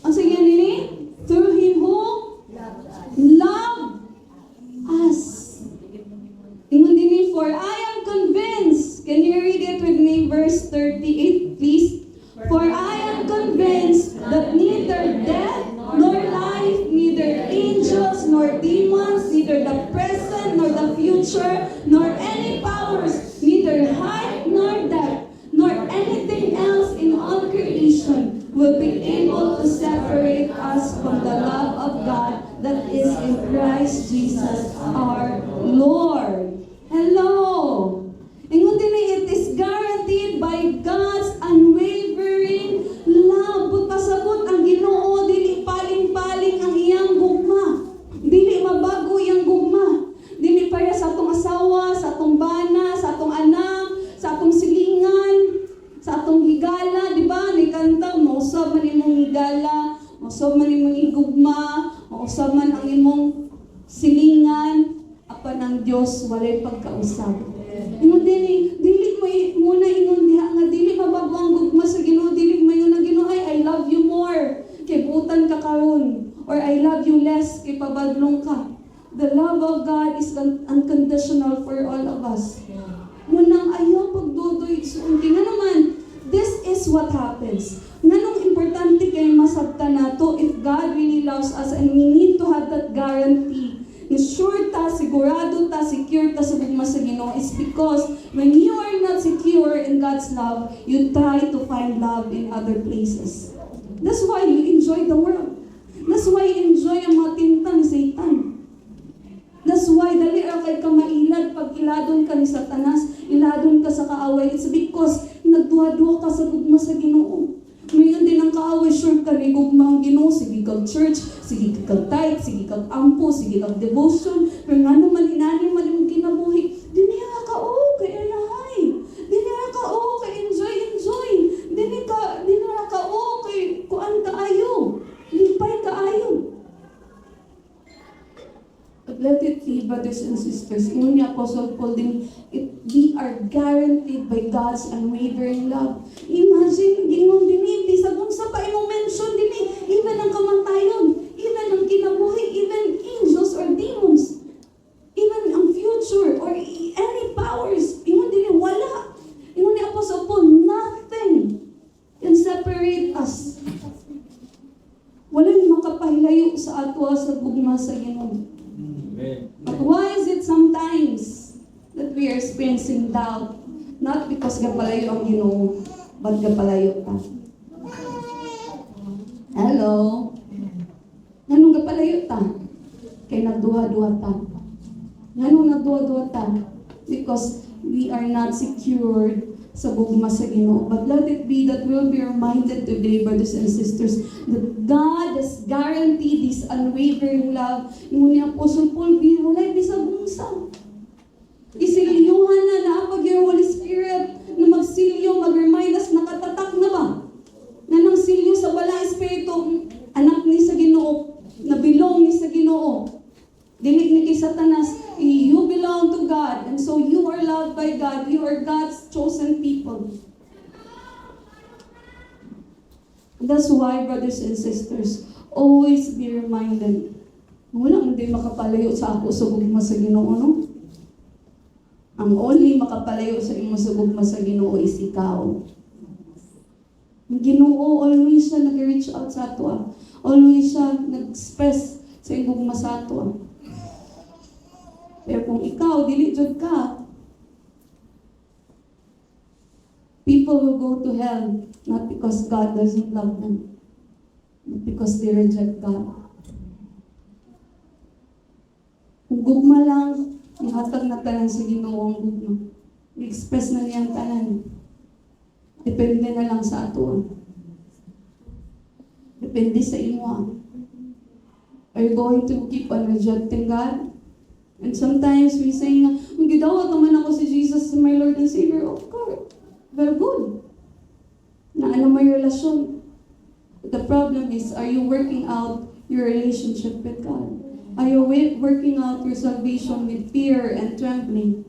Through Him who? Loved us. For I am convinced. Can you read it with me? Verse 38, please. For I am convinced that neither death nor life, neither angels nor demons, neither the present nor the future, nor any powers, neither height nor depth, nor anything else in all creation will be able to separate us from the love of God that is in Christ Jesus our Lord. Hello! Ingon din it is guaranteed by God's unwavering love. Pasabot ang Ginoo, dili paling-paling ang iyang gugma. Dili mabago iyang gugma. Dili para sa atong asawa, sa atong bana, sa atong anak, sa atong silingan, sa atong higala, di ba? Ni kanta, mausab man imong higala, mausab man imong igugma, mausab man ang imong silingan, apan ang Dios walay pagkausab. Ingon dili mo muna ingon diha nga dili mabago ang gugma sa Ginoo, dili mayo na Ginoo ay I love you more kay butan ka karon, or I love you less kay pabadlong ka. The love of God is unconditional for all of us. Munang ayaw pagdudoy suunti nga naman, this is what happens. Nganong importante kay masabta nato if God really loves us, and we need to have that guarantee. Sure ta, sigurado ta, secure ta sa gugma sa Ginoo is because when you are not secure in God's love, you try to find love in other places. That's why you enjoy the world. That's why you enjoy ang mga tinta ni Satan. That's why dali ra kay ka mailad pag iladon ka ni Satanas, iladon ka sa kaaway. It's because nagduha-duha ka sa gugma sa Ginoo. Ngayon din ang kaaway, sure ka ni gugma ang Ginoo, sige kag church, sige kag tithe, sige kag ampo, sige kag devotion, pero nga naman inani man imong kinabuhi, dili ka kay ayahay, dili ka kay enjoy, dili ka kay kuan kaayo, lipay kaayo. But let it be, brothers and sisters, ingon ni Apostle Paul din, we are guaranteed by God's unwavering love. Imagine, ingon din bisag unsa pa imong mention din even ang kamatayon, even ang kinabuhi, even angels or demons, even ang future or any powers, ingon din wala. Ingon ni Apostle Paul, nothing can separate us. Walang makapahilayo sa ato sa gugma sa Ginoo. But why is it sometimes that we are experiencing doubt? Not because gapalayo ang Ginoo, but gapalayo ka. Hello? Nganong gapalayo ta? Kay nagduha-duha ta. Nganong nagduha-duha ta? Because we are not secured sa gugma sa Ginoo. But let it be that we'll be reminded today, brothers and sisters, that God has guaranteed this unwavering love. Yung ni Apostle Paul, walay bisag unsa. Isilyuhan na pag yung Holy Spirit na magsilyo, mag-remind us, nakatatak na ba? Na nang silyo sa wala Espiritu, anak ni sa Ginoo, na bilong ni sa Ginoo. Dili ni kay Satanas, you belong to God, and so you are loved by God. You are God's chosen people. That's why, brothers and sisters, always be reminded Wala man din makapalayo sa ako sa gugma sa Ginoo, no? Ang only makapalayo sa imo sa gugma sa Ginoo is ikaw. Ang Ginoo, always siya nag-reach out sa ato. Always siya nag-express sa imo gugma sa ato. Pero kung ikaw, dili jud ka, people will go to hell not because God doesn't love them, but because they reject God. Kung gugma lang, ihatag na tanan sa Ginoo ang gugma. I-express na niyang tanan. Depende na lang sa ato. Depende sa imo. Are you going to keep on rejecting God? And sometimes we say nga, gidawat naman ako si Jesus as my Lord and Savior. Of course. Very good. Na ano may relasyon. But the problem is, are you working out your relationship with God? Are you working out your salvation with fear and trembling?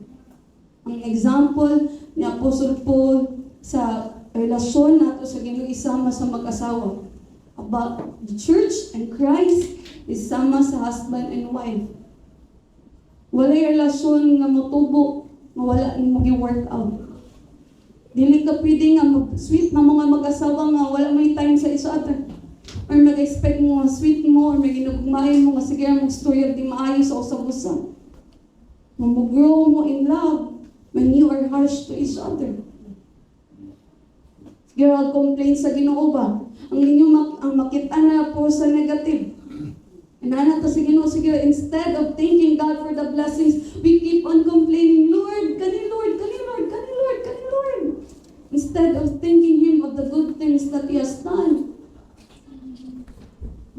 Ang example ni Apostle Paul sa relasyon nato sa Ginoo isama sa mag-asawa. About the church and Christ is sama sa husband and wife. Walay relasyon nga motubo, nga wala nimo gi-work out. Dili ka pwede nga sweet na mga mag-asawa nga wala may time sa isa other. Or mag-expect mo nga sweet mo, or may ginugmahin mo nga sige mong storya di maayo sa usap-usap. Mag-grow mo in love when you are harsh to each other. Sige, complain sa Ginoo ba? Ang inyong ang makita na po sa negative. Inana ta sa Ginoo, sige, instead of thanking God for the blessings, we keep on complaining, Lord, kani Lord, kani Lord, kani Lord, kani Lord. Instead of thanking Him of the good things that He has done.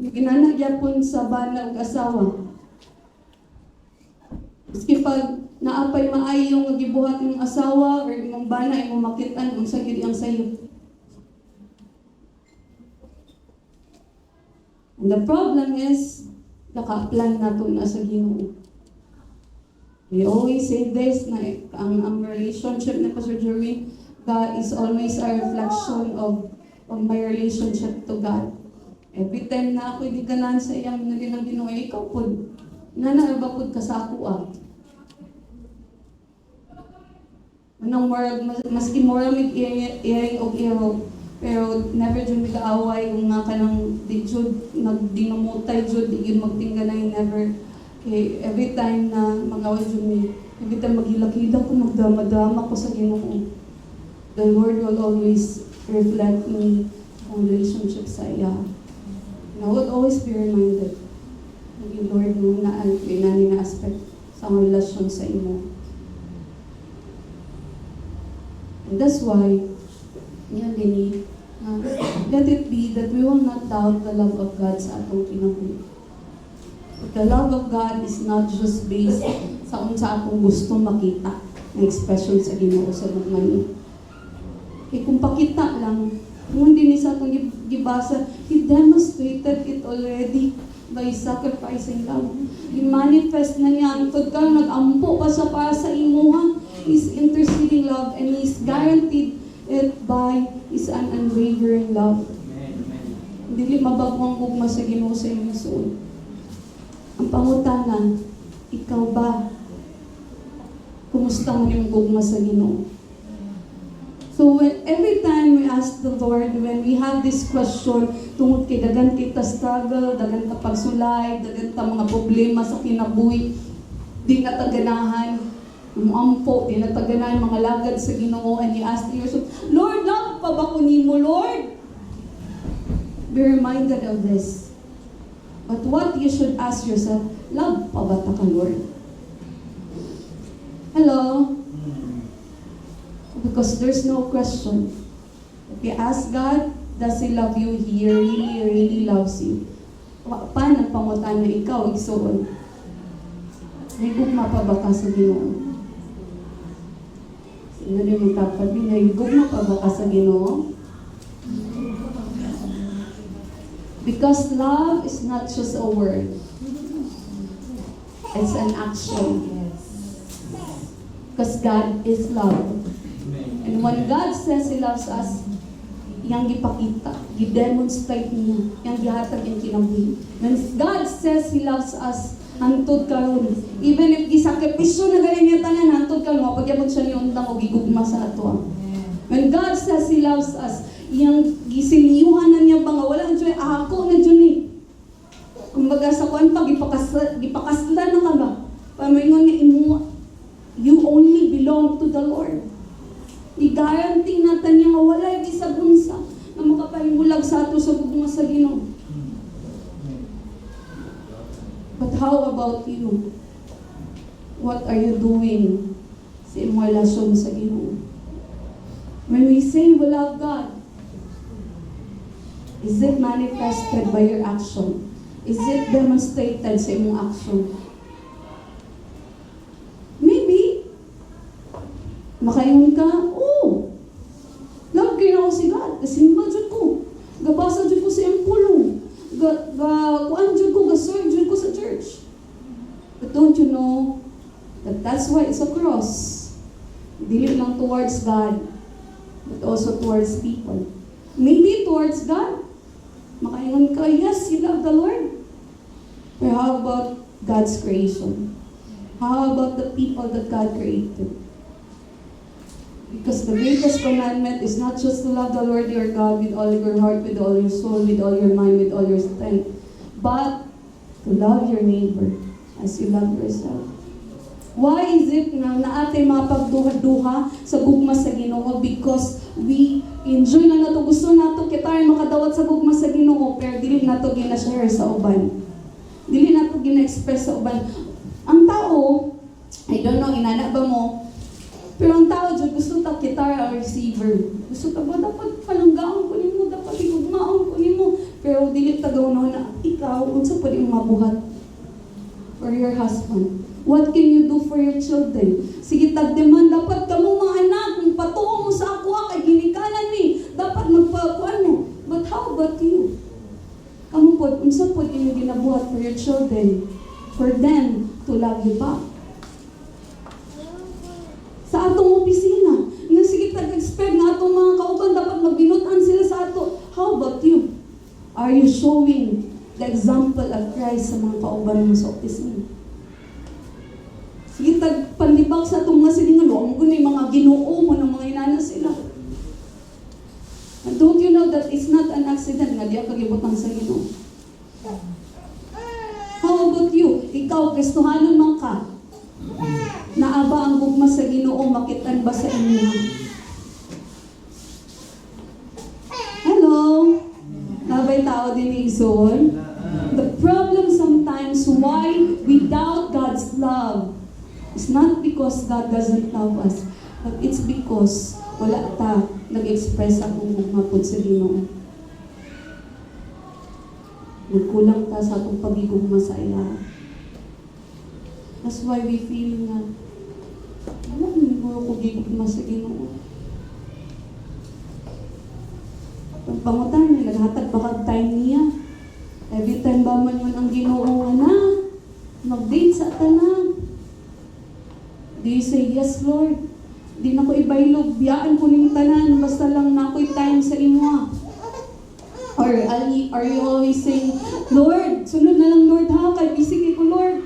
Ginanagyapon sa banag asawa. Maski pag naapay maayo nga gibuhat ng asawa or imong bana imong makitan kung sa gyud ang sayo. And the problem is naka-plan nato na sa Ginoo. We always say this na ang relationship na Pastor Jerwin, God is always a reflection of my relationship to God. Every time na ako hindi ganan sa iyang naginang Ginoo, ikaw po, nanaraba po ka sa ako Anong maski moral may iring o iro, pero never dyan nag-aaway kung nga ka ng di jud, nagdinumutay jud, di yun magtingganay, never. Okay, every time na mag-away jud may, every time maghilak-hilak ko, magdama-dama ko sa Ginoo. The Lord will always reflect me on relationship sa iya. And I would always be reminded, yung Lord mo na pinani na aspect sa relasyon sa imo. And that's why, yan din let it be that we will not doubt the love of God sa atong kinabuhi. But the love of God is not just based sa unsa atong gusto makita na expression sa Ginoo sa lugman. Kung pakita lang, kung hindi ni sa atong gibasa, He demonstrated it already by sacrificing love. I-manifest na niya, antod ka, nag-ampo pa sa para sa imuha, His interceding love, and He's guaranteed it by His unwavering love. Dili mabagwang gugma sa Ginoo sa imong soul. Ang pangutanan, ikaw ba? Kumusta mo yung gugma sa Ginoo? So every time we ask the Lord, when we have this question, tungod kay dagan kita struggle, dagan ta pagsulay, dagan ta mga problema sa kinabuhi, di na taganahan, ampo, di na taganahan mga lagad sa Ginoo, and you ask yourself, Lord, love pa ba ko nimo, Lord? Be reminded of this. But what you should ask yourself, love pa ba ta ka, Lord? Hello? Because there's no question. If you ask God, does He love you? He really, really loves you. Paano pangutan na ikaw, igsoon? May gugma pa ba ka sa Ginoo? Sino rin yung tapat? May gugma pa ba ka sa Ginoo? Because love is not just a word. It's an action. Because God is love. And when God says He loves us, yang gipakita, gidemonstrate niya, yang gihatag yung kinabuhi. When God says He loves us, hantod karon. Even if gisakripisyo na galing niya tanan, hantod karon, mapagyabot siya ni undang o gigugma sa ato. When God says He loves us, iyang gisiniyuhan na niya ba nga wala na dyan, ako na dyan eh. Kumbaga sa kuwan pa, gipakasla na ka ba? Pamaingon niya, you only belong to the Lord. I-guarantee natin niya nga wala yung isa bunsa na makapahimulag sa ato sa bugma sa Ginoo. But how about you? What are you doing sa imong relasyon sa Ginoo? When we say we love God, is it manifested by your action? Is it demonstrated sa imong action? Maybe, makaingon ka, oh, love kayo na ako si God, kasimba dyan ko, gabasa dyan ko sa iyang pulong, kuan dyan ko, gaserve dyan ko sa church. But don't you know that that's why it's a cross? Dili lang towards God, but also towards people. Maybe towards God, makaingon ka, yes, you love the Lord. But how about God's creation? How about the people that God created? Because the greatest commandment is not just to love the Lord your God with all your heart, with all your soul, with all your mind, with all your strength, but to love your neighbor as you love yourself. Why is it na naatay mga pagduha-duha sa gugma sa Ginoo? Because we enjoy na nato, gusto nato kita makadawat sa gugma sa Ginoo, pero dili nato gina-share sa uban. Dili nato gina-express sa uban. Ang tao, I don't know, inana ba mo, pero ang tao dyan, gusto ta kita ang receiver. Gusto ta ba, dapat palanggaon ko nimo, dapat igugmaon ko nimo. Pero dili ta gawon na, ikaw, unsa pwede mong mabuhat for your husband? What can you do for your children? Sige, tag-demand, dapat kamong mga anak, kung patuo mo sa ako, kay ginikanan ni, dapat magpakuan mo. But how about you? Kamu po, unsa po inyo ginabuhat for your children? For them to love you back. Sa atong opisina, nga sige tag-expect nga atong mga kauban, dapat magbinutan sila sa ato. How about you? Are you showing the example of Christ sa mga kauban mo sa opisina? Sige, tagpandibak sa itong mga silingan, huwag mo yung mga ginoo mo ng mga inana sila. And don't you know that it's not an accident nga diya kagibutang sa Ginoo? How about you? Ikaw, Kristohanon man ka. Naaba ang gugma sa Ginoo, makitan ba sa inyo? Hello? Nabay tao din ni Igsoon? The problem sometimes why we doubt God's love it's not because God doesn't love us, but it's because wala ta nag-express akong gugmapod sa Ginoo. Nagkulang ta sa atong pagigugma sa iya. That's why we feel nga, wala mo ko gigugma sa Ginoo. Pagpangutan niya, naghatag bakag time niya. Every time ba man yun ang Ginoo nga mag-date sa tanan. Do you say, yes, Lord? Di na ko ibaylog, biyaan ko ning tanan, basta lang na ako'y time sa imo. Or are you always saying, Lord, sunod na lang Lord ha, kay bisig ko Lord.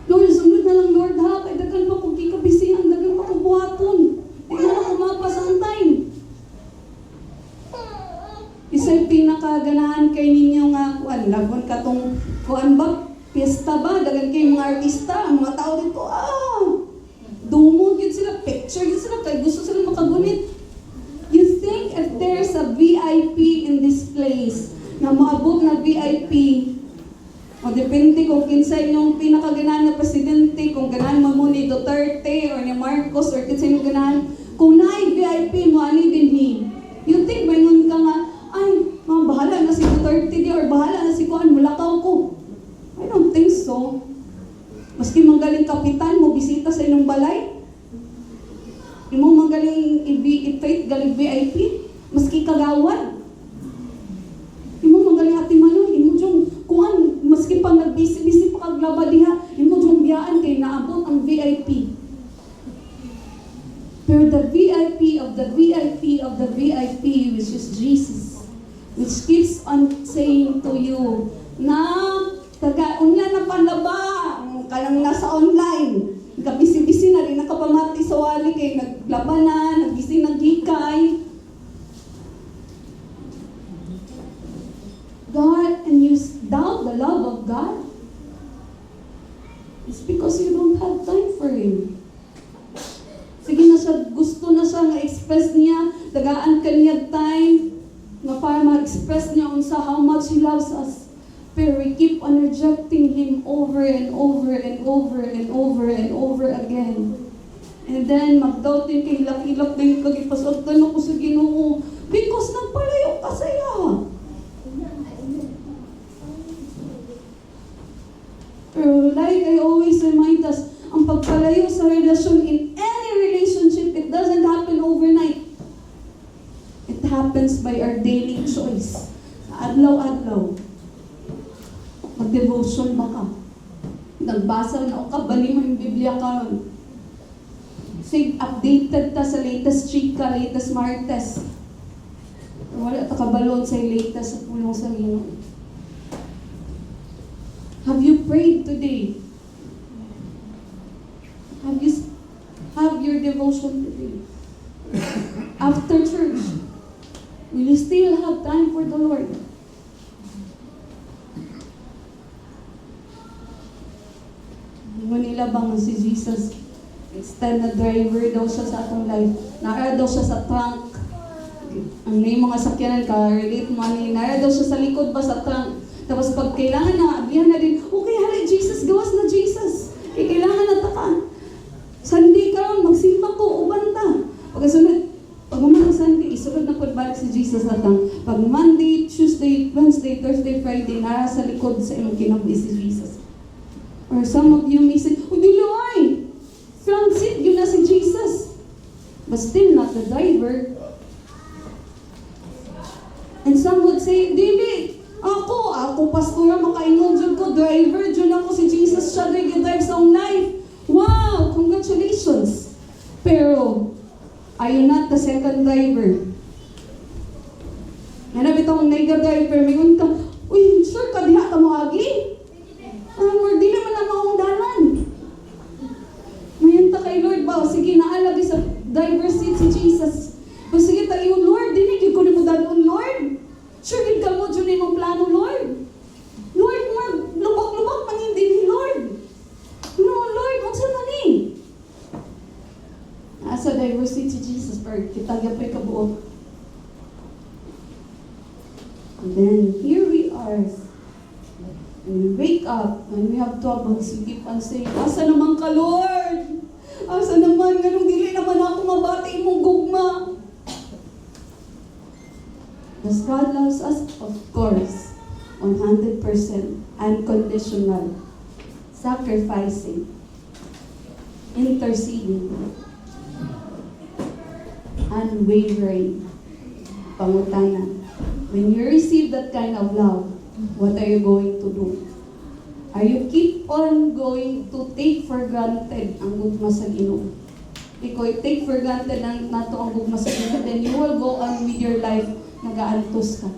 Lord, sunod na lang Lord ha, kay dagan pa kong kikabisihan, dagan pa kong buhaton. Di na ako mapas ang time. Isa'y pinakaganahan kay ninyo nga, lagon ka tong, kuan ba? Pista ba? Dagan kayo mga artista, ang mga tao dito, dumog yun sila, picture yun sila, kaya gusto sila makagunit. You think if there's a VIP in this place, na maabot na VIP, o depende kung kinsa inyong pinakaganahan na presidente, kung ganahan mo ni Duterte, or ni Marcos, or kinsa inyong ganahan, kung naay VIP mo, ani din ni. You think, mayroon ka nga, ay, bahala na si Duterte di, or bahala na si Kuan, mulakaw ko. I don't think so. Maski magaling kapitan mo, bisita sa inyong balay. Imo magaling i-faith, galing VIP. Maski kagawad. Imo magaling ati manon, imo jong kuan, maski pa nagbisi-bisi pa kaglaba diha, imo jong biyaan kay naabot ang VIP. Pero the VIP of the VIP of the VIP, which is Jesus, which keeps on saying to you, na the love of God? It's because you don't have time for Him. Sige na siya, gusto na siya nga express niya, tagaan ka niya time, nga para ma-express niya unsa how much He loves us. Pero we keep on rejecting Him over and over and over and over and over again. And then, mag-doubt din kay hilak-hilak din kagipasagdan ako sa Ginoo. Because nagpalayo ka saya. Pero like I always remind us, ang pagpalayo sa relasyon in any relationship, it doesn't happen overnight. It happens by our daily choice. Sa adlaw-adlaw. Mag-devotion ba ka? Nagbasa na o ka, bali mo yung Biblia karon. Say, updated ta sa latest chika, latest martes. Wala ta kabalon sa latest sa pulong sa Ginoo. Have you prayed today? Have your devotion today? After church, will you still have time for the Lord? Manila bang si Jesus? Extend na driver daw siya sa atong life. Nara daw siya sa trunk. Ang may mga sakyanan ka, relate money. Nara daw siya sa likod ba sa trunk. Tapos pag kailangan na, abihan na din, okay, hala, Jesus, gawas na Jesus. Kailangan na takan. Sunday ka, magsimba ko, uban ta. Pagkasunod, pag umanang Sunday, isunod na pagbalik si Jesus atang. Pag Monday, Tuesday, Wednesday, Thursday, Friday, nara sa likod sa imong kinabi si Jesus. Or some of you may say, oh, dilo ay! Front seat, yun na si Jesus. But still not the driver. And some would say, dili, ako pastora, makaingon dyan ko, driver, dyan ako si Jesus, siya nag-drive sa own life. Wow, congratulations. Pero, are you not the second driver? Hanap itong nag-driver, may unta, uy, sure ka, diha ka mo agi? Lord, di naman ang maong dalan. Mayunta kay Lord ba? Sige, naalagi sa driver seat si Jesus. O sige, tayo, Lord, dinigig ko ni mo dalan, Lord. Sure, gid ka mo, dyan yung plano, Lord. Lord, lubak-lubak man hindi ni Lord. No, Lord, what's sa mani? Nasa driver seat si Jesus, pero kita gyapay kabuot. And then, here we are. When we wake up, when we have troubles, we keep on saying, asa naman ka, Lord? Asa naman, ganun dili naman ako mabati mong gugma. Does God loves us? Of course. 100%. Unconditional. Sacrificing. Interceding. Unwavering. Pangutanan. When you receive that kind of love, what are you going to do? Are you keep on going to take for granted ang gugma sa Ginoo? Because take for granted ang nato ang gugma sa Ginoo, then you will go on with your life nagaantos ka.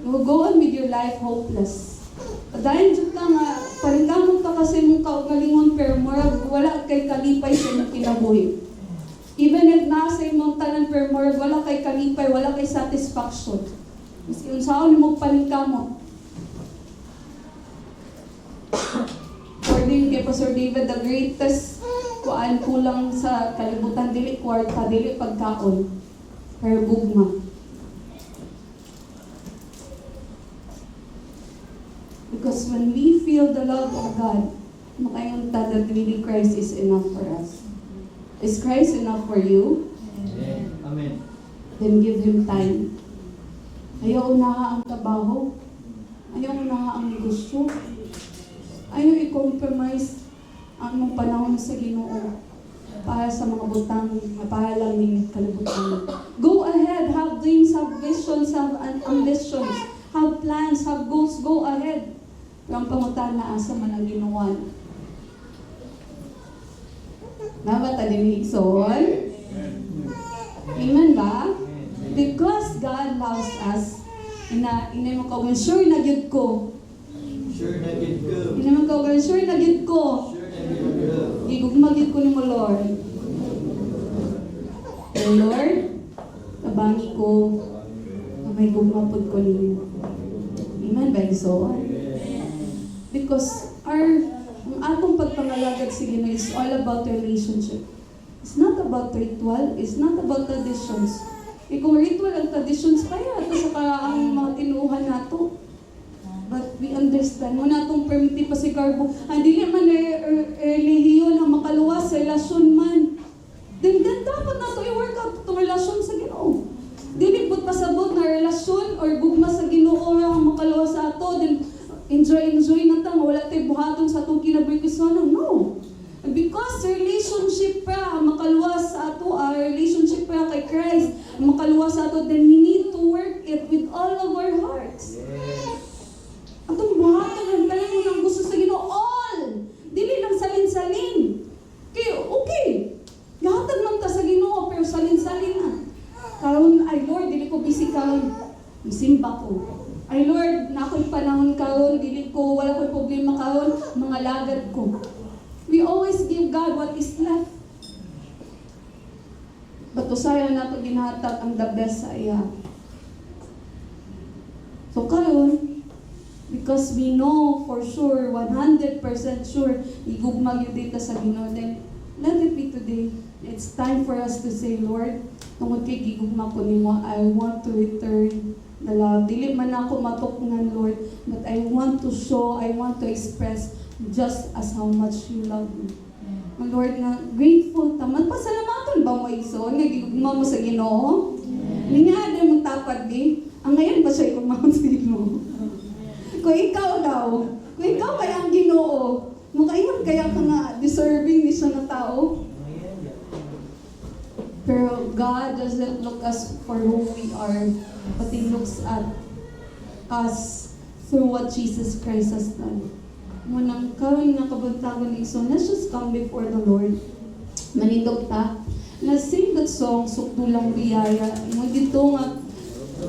You will go on with your life hopeless. Dahil dyan ka nga, paringkamot ka kasi mong kaugalingon, pero murag wala kay kalipay sa imong kinabuhi. Even if nasa imong tanan, pero murag wala kay kalipay, wala kay satisfaction. Maski unsaon mo paningkamot. According kay Pastor David, the greatest kulang sa kalibutan, dili kwarta, dili pagkaon, pero bugma. Because when we feel the love of God, makayon ta that really Christ is enough for us. Is Christ enough for you? Amen. Then give Him time. Ayaw unaha ang trabaho. Ayaw unaha ang negosyo. Ayaw i-compromise ang mong panahon sa Ginoo para sa mga butang, para lang ng kalibutan. Go ahead, have dreams, have visions, have ambitions, have plans, have goals, go ahead. Pero ang pangutan na asa man ang ginawa. Nabata din Higson? Amen ba? Because God loves us, inay mo kaugan, sure na gyud ko. Sure na gid ko. Inay mo kaugan, sure na gyud ko. Sure na gid ko. Igugma gyud ko nimo, Lord. O Lord, tabangi ko, may gugma pod ko ninyo. Amen ba, Higson? Because ang atong pagpangalagad sa Ginoo is all about relationship. It's not about ritual, it's not about traditions. Kung ritual ang traditions kaya, ito sa ang mga tinuuhan nato. But we understand, mo natong permiti pa si Garbo, dili man relihiyon ang makaluwas sa relasyon man. Then dapat nato i-work out itong relasyon sa Ginoo. Dili pud pasabot na relasyon or gugma sa Ginoo ang makaluwas sa ato, then enjoy na ta, wala tayo buhaton sa atong kinabuhi-kiswanan. No. Because relationship pa ang makaluwas sa ato, relationship pa kay Christ ang makaluwas sa ato, then we need to work it with all of our hearts. Atong buhaton ang tanan mo nang gusto sa Ginoo, all. Dili lang salin-salin. Okay. Gahatag man ta sa Ginoo pero salin-salin na. Karon ay Lord, dili ko busy karon. Isimba ko. Ay Lord, na ako'y panahon karon, wala ko'y problema karon, mga lagad ko. We always give God what is left. But usayan nato ginahatag ang the best sa iya. So karon, because we know for sure, 100% sure, igugma gyud dito sa Ginoo, then let it be today. It's time for us to say, Lord, tungod kay gigugma ko nimo, I want to return the love. Dili man ako matukngan, Lord, but I want to show, I want to express just as how much you love me. Lord, na grateful taman. Pasalamaton ba mo igsoon nga gigugma mo sa Ginoo? Linga din mo tapad di. Ang ngayon ba siya igugma sa Ginoo? Kung ikaw daw, kung ikaw kaya ang Ginoo, mukaiwan kaya ka nga deserving ni siya na tao? Pero God doesn't look us for who we are, but He looks at us through what Jesus Christ has done. Munang karon nga kabuntagon ni so let's just come before the Lord. Manindog ta. Let's sing that song, Sukdulang Biyaya. Mo dito nga,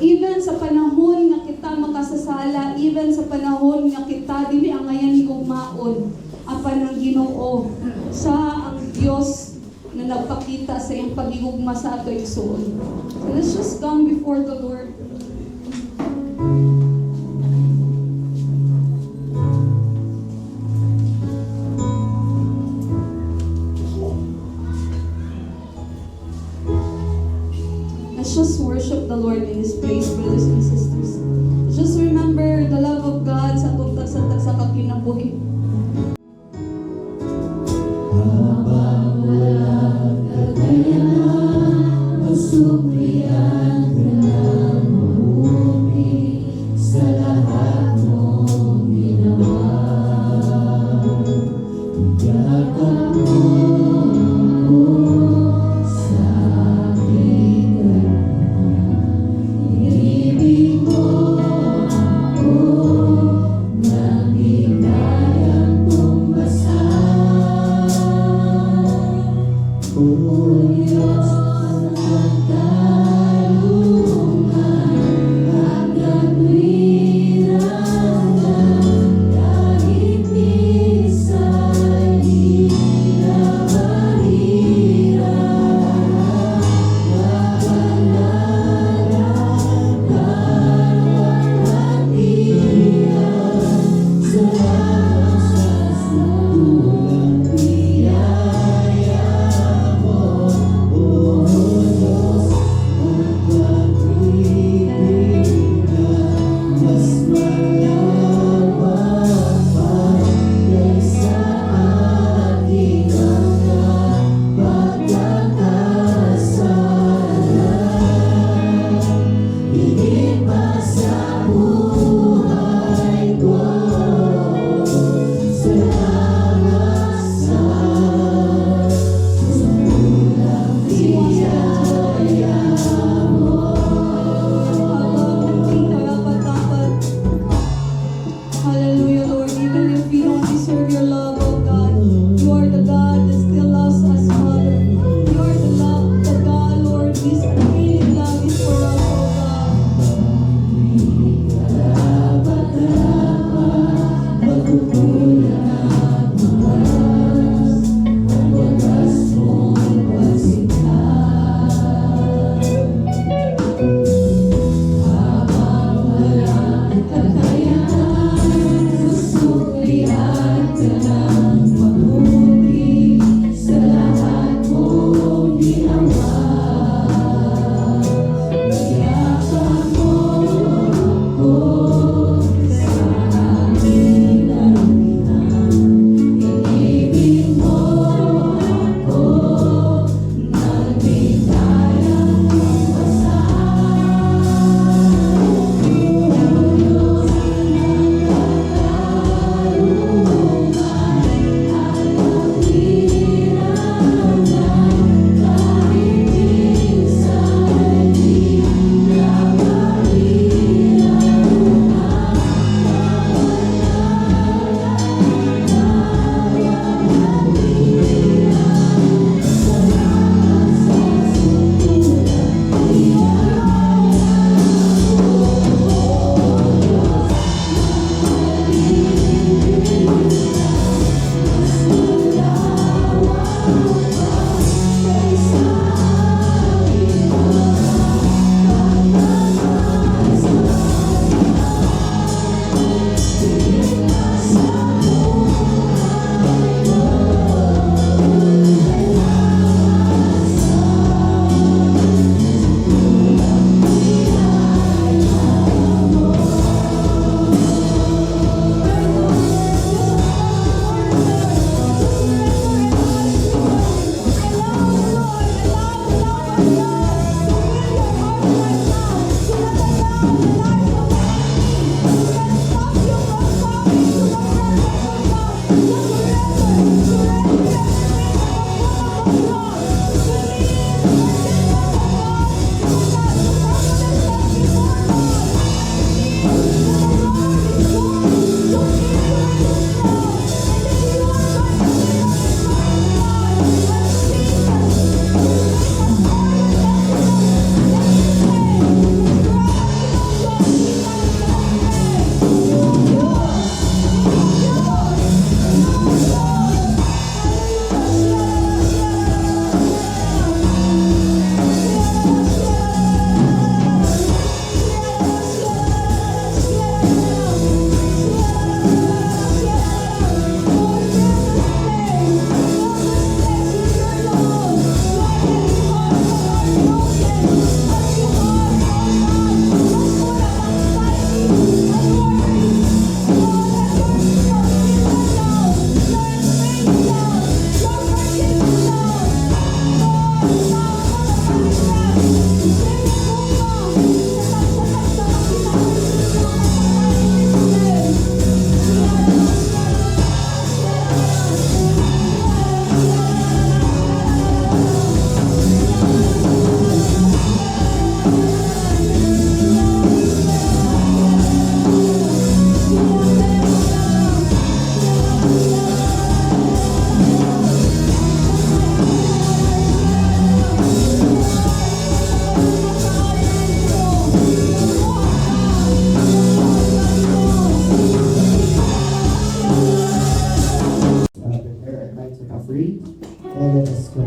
even sa panahon nga kita makasasala, even sa panahon nga kita dili ang ngayon higugmaon, apan ang Ginoo sa ang Dios na nagpakita sa iyang pagigugma sa ato igsoon. So let's just come before the Lord. Let's just worship the Lord in this place, brothers and sisters. Just remember the love of God sa atong tagsa-tagsa ka kinabuhi. Habang walang kakayanan, masuprihan ka na mo.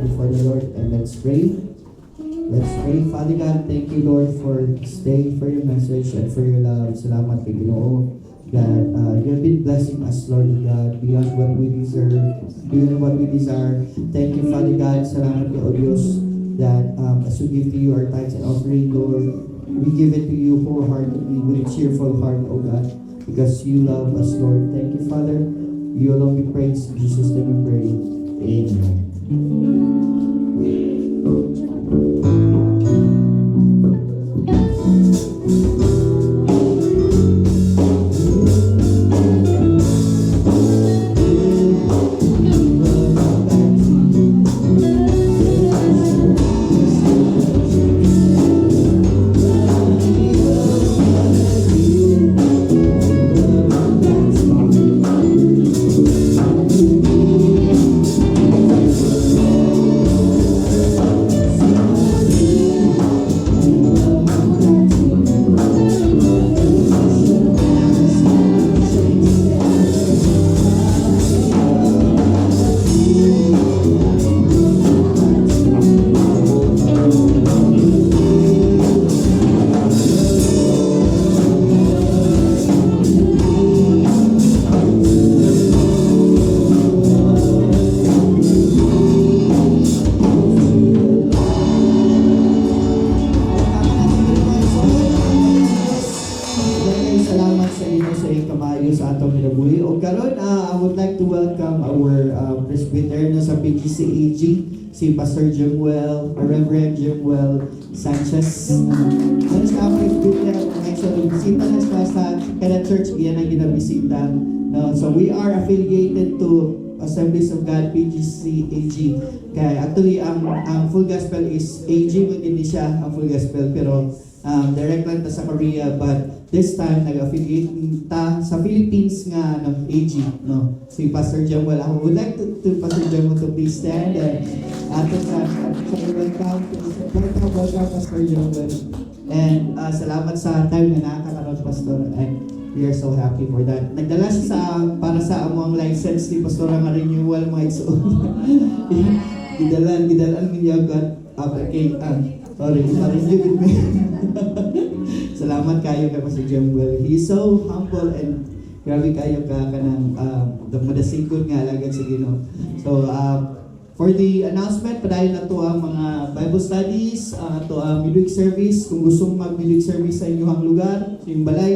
before the Lord and let's pray. Let's pray. Father God, thank you, Lord, for this day, for your message, and for your love. Salamat kay Ginoo that you have been blessing us, Lord God, beyond what we deserve, beyond what we desire. Thank you, Father God. Salamat kay O Diyos that as we give to you our tithes and offering, Lord, we give it to you wholeheartedly with a cheerful heart, O God, because you love us, Lord. Thank you, Father. You alone be praised. In Jesus' name we pray. Amen. I would like to welcome our presbyter na sa PGCAG, si Pastor Jemuel, Reverend Jemuel Sanchez. Ano sa presbyter, so bisita na sa kada church, iyan ang ginabisita. No? So we are affiliated to Assemblies of God, PGCAG. Kaya actually, ang full gospel is AG, hindi siya ang full gospel, pero direct lang ta sa Korea, but this time nag-affiliate ta sa Philippines nga ng AG, no? Si Pastor Jemuel. I would like to Pastor Jemuel to please stand and ato sa welcome Pastor Jemuel. And salamat sa time na nakakaroon, Pastor, and we are so happy for that. Nagdala siya para sa among license ni Pastor nga renewal mga igsoon. Gidalan niya agad application. Sorry, ma-renew me. Salamat kayo kay Pastor Jemuel. He is so humble and grabe kayo ka kanang madasingkod nga alagad sa Ginoo. So for the announcement, padayon na to ang mga Bible studies, to ang midweek service. Kung gusto mong mag-midweek service sa inyong lugar, sa inyong balay,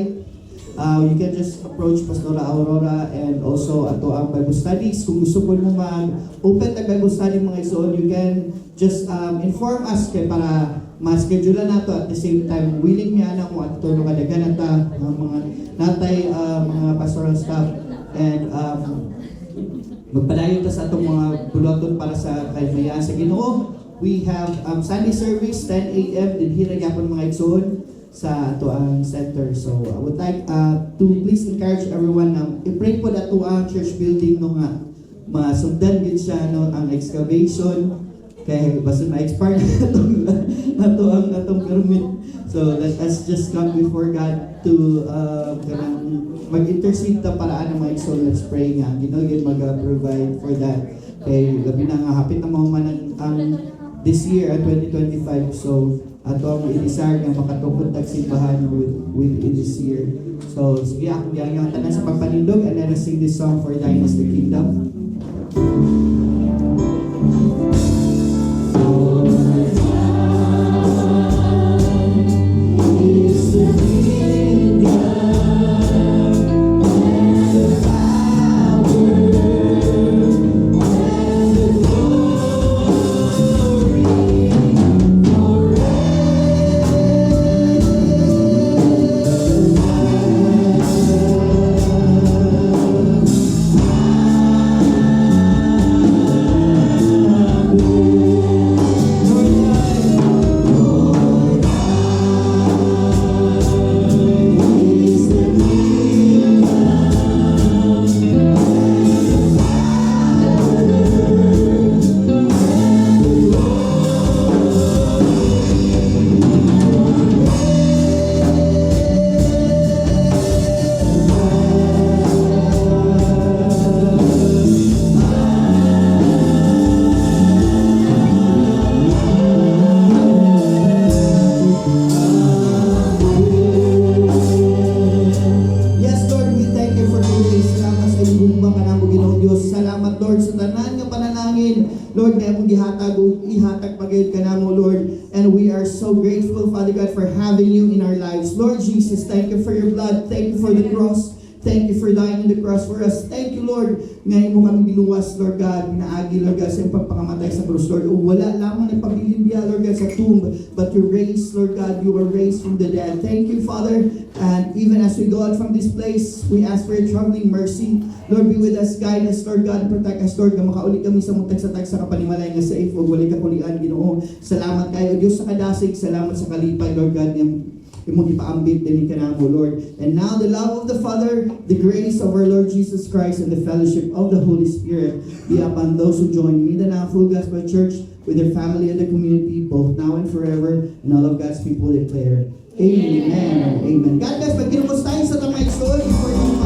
you can just approach Pastora Aurora and also ato ang Bible studies. Kung gusto po mo mag-open na Bible study mga igsoon, you can just inform us kay para ma-schedule nato at the same time willing niya na mo at tulong kadagan nata mga natay mga pastoral staff and magpadayon ta sa atong mga buloton para sa kaymayan sa Ginoo. We have Sunday service 10 a.m. din hira gyapon mga igsoon sa ato ang center. So I would like to please encourage everyone na i-pray po ato ang church building no nga masugdan gid siya no ang excavation kay basta na-expire na atong permit. So let us just come before God to mag-intercede ta para ano mga igsoon. Let's pray nga Ginoo gid mag-provide for that. Kay labi na nga hapit na mo man ang this year at 2025. So ato ang i-desire nga makatungkol tag simbahan with this year. So sige ako gyang tanan sa pagpanindog and let us sing this song for thine is the kingdom. salamat, Lord, sa tanan nga panalangin, Lord, nga mong ihatag pagayod ka na mo, Lord. And we are so grateful, Father God, for having you in our lives. Lord Jesus, thank you for your blood. Thank you for the cross. Thank you for dying on the cross for us. Thank you, Lord. Ngayon mo kami binuwas, Lord God. Pinaagi, Lord God, sa iyong pagpakamatay sa krus, Lord. O wala lamang nagpabilin diya, Lord God, sa tomb. But you raised, Lord God. You were raised from the dead. Thank you, Father. And even as we go out from this place, we ask for your traveling mercy. Lord, be with us, guide us, Lord God, and protect us, Lord. Nga makauli kami sa mutag sa tag sa kapanimalay nga safe. Huwag wali kakulian, Ginoo. Salamat kayo, Diyos sa kadasig. Salamat sa kalipay, Lord God. Imong ipaambit din ka namo, Lord. And now the love of the Father, the grace of our Lord Jesus Christ, and the fellowship of the Holy Spirit be upon those who join Mindanao Full Gospel Church with their family and the community, both now and forever. And all of God's people declare, Amen. Amen. God bless. Pag kinumustahin sa tamay soul before you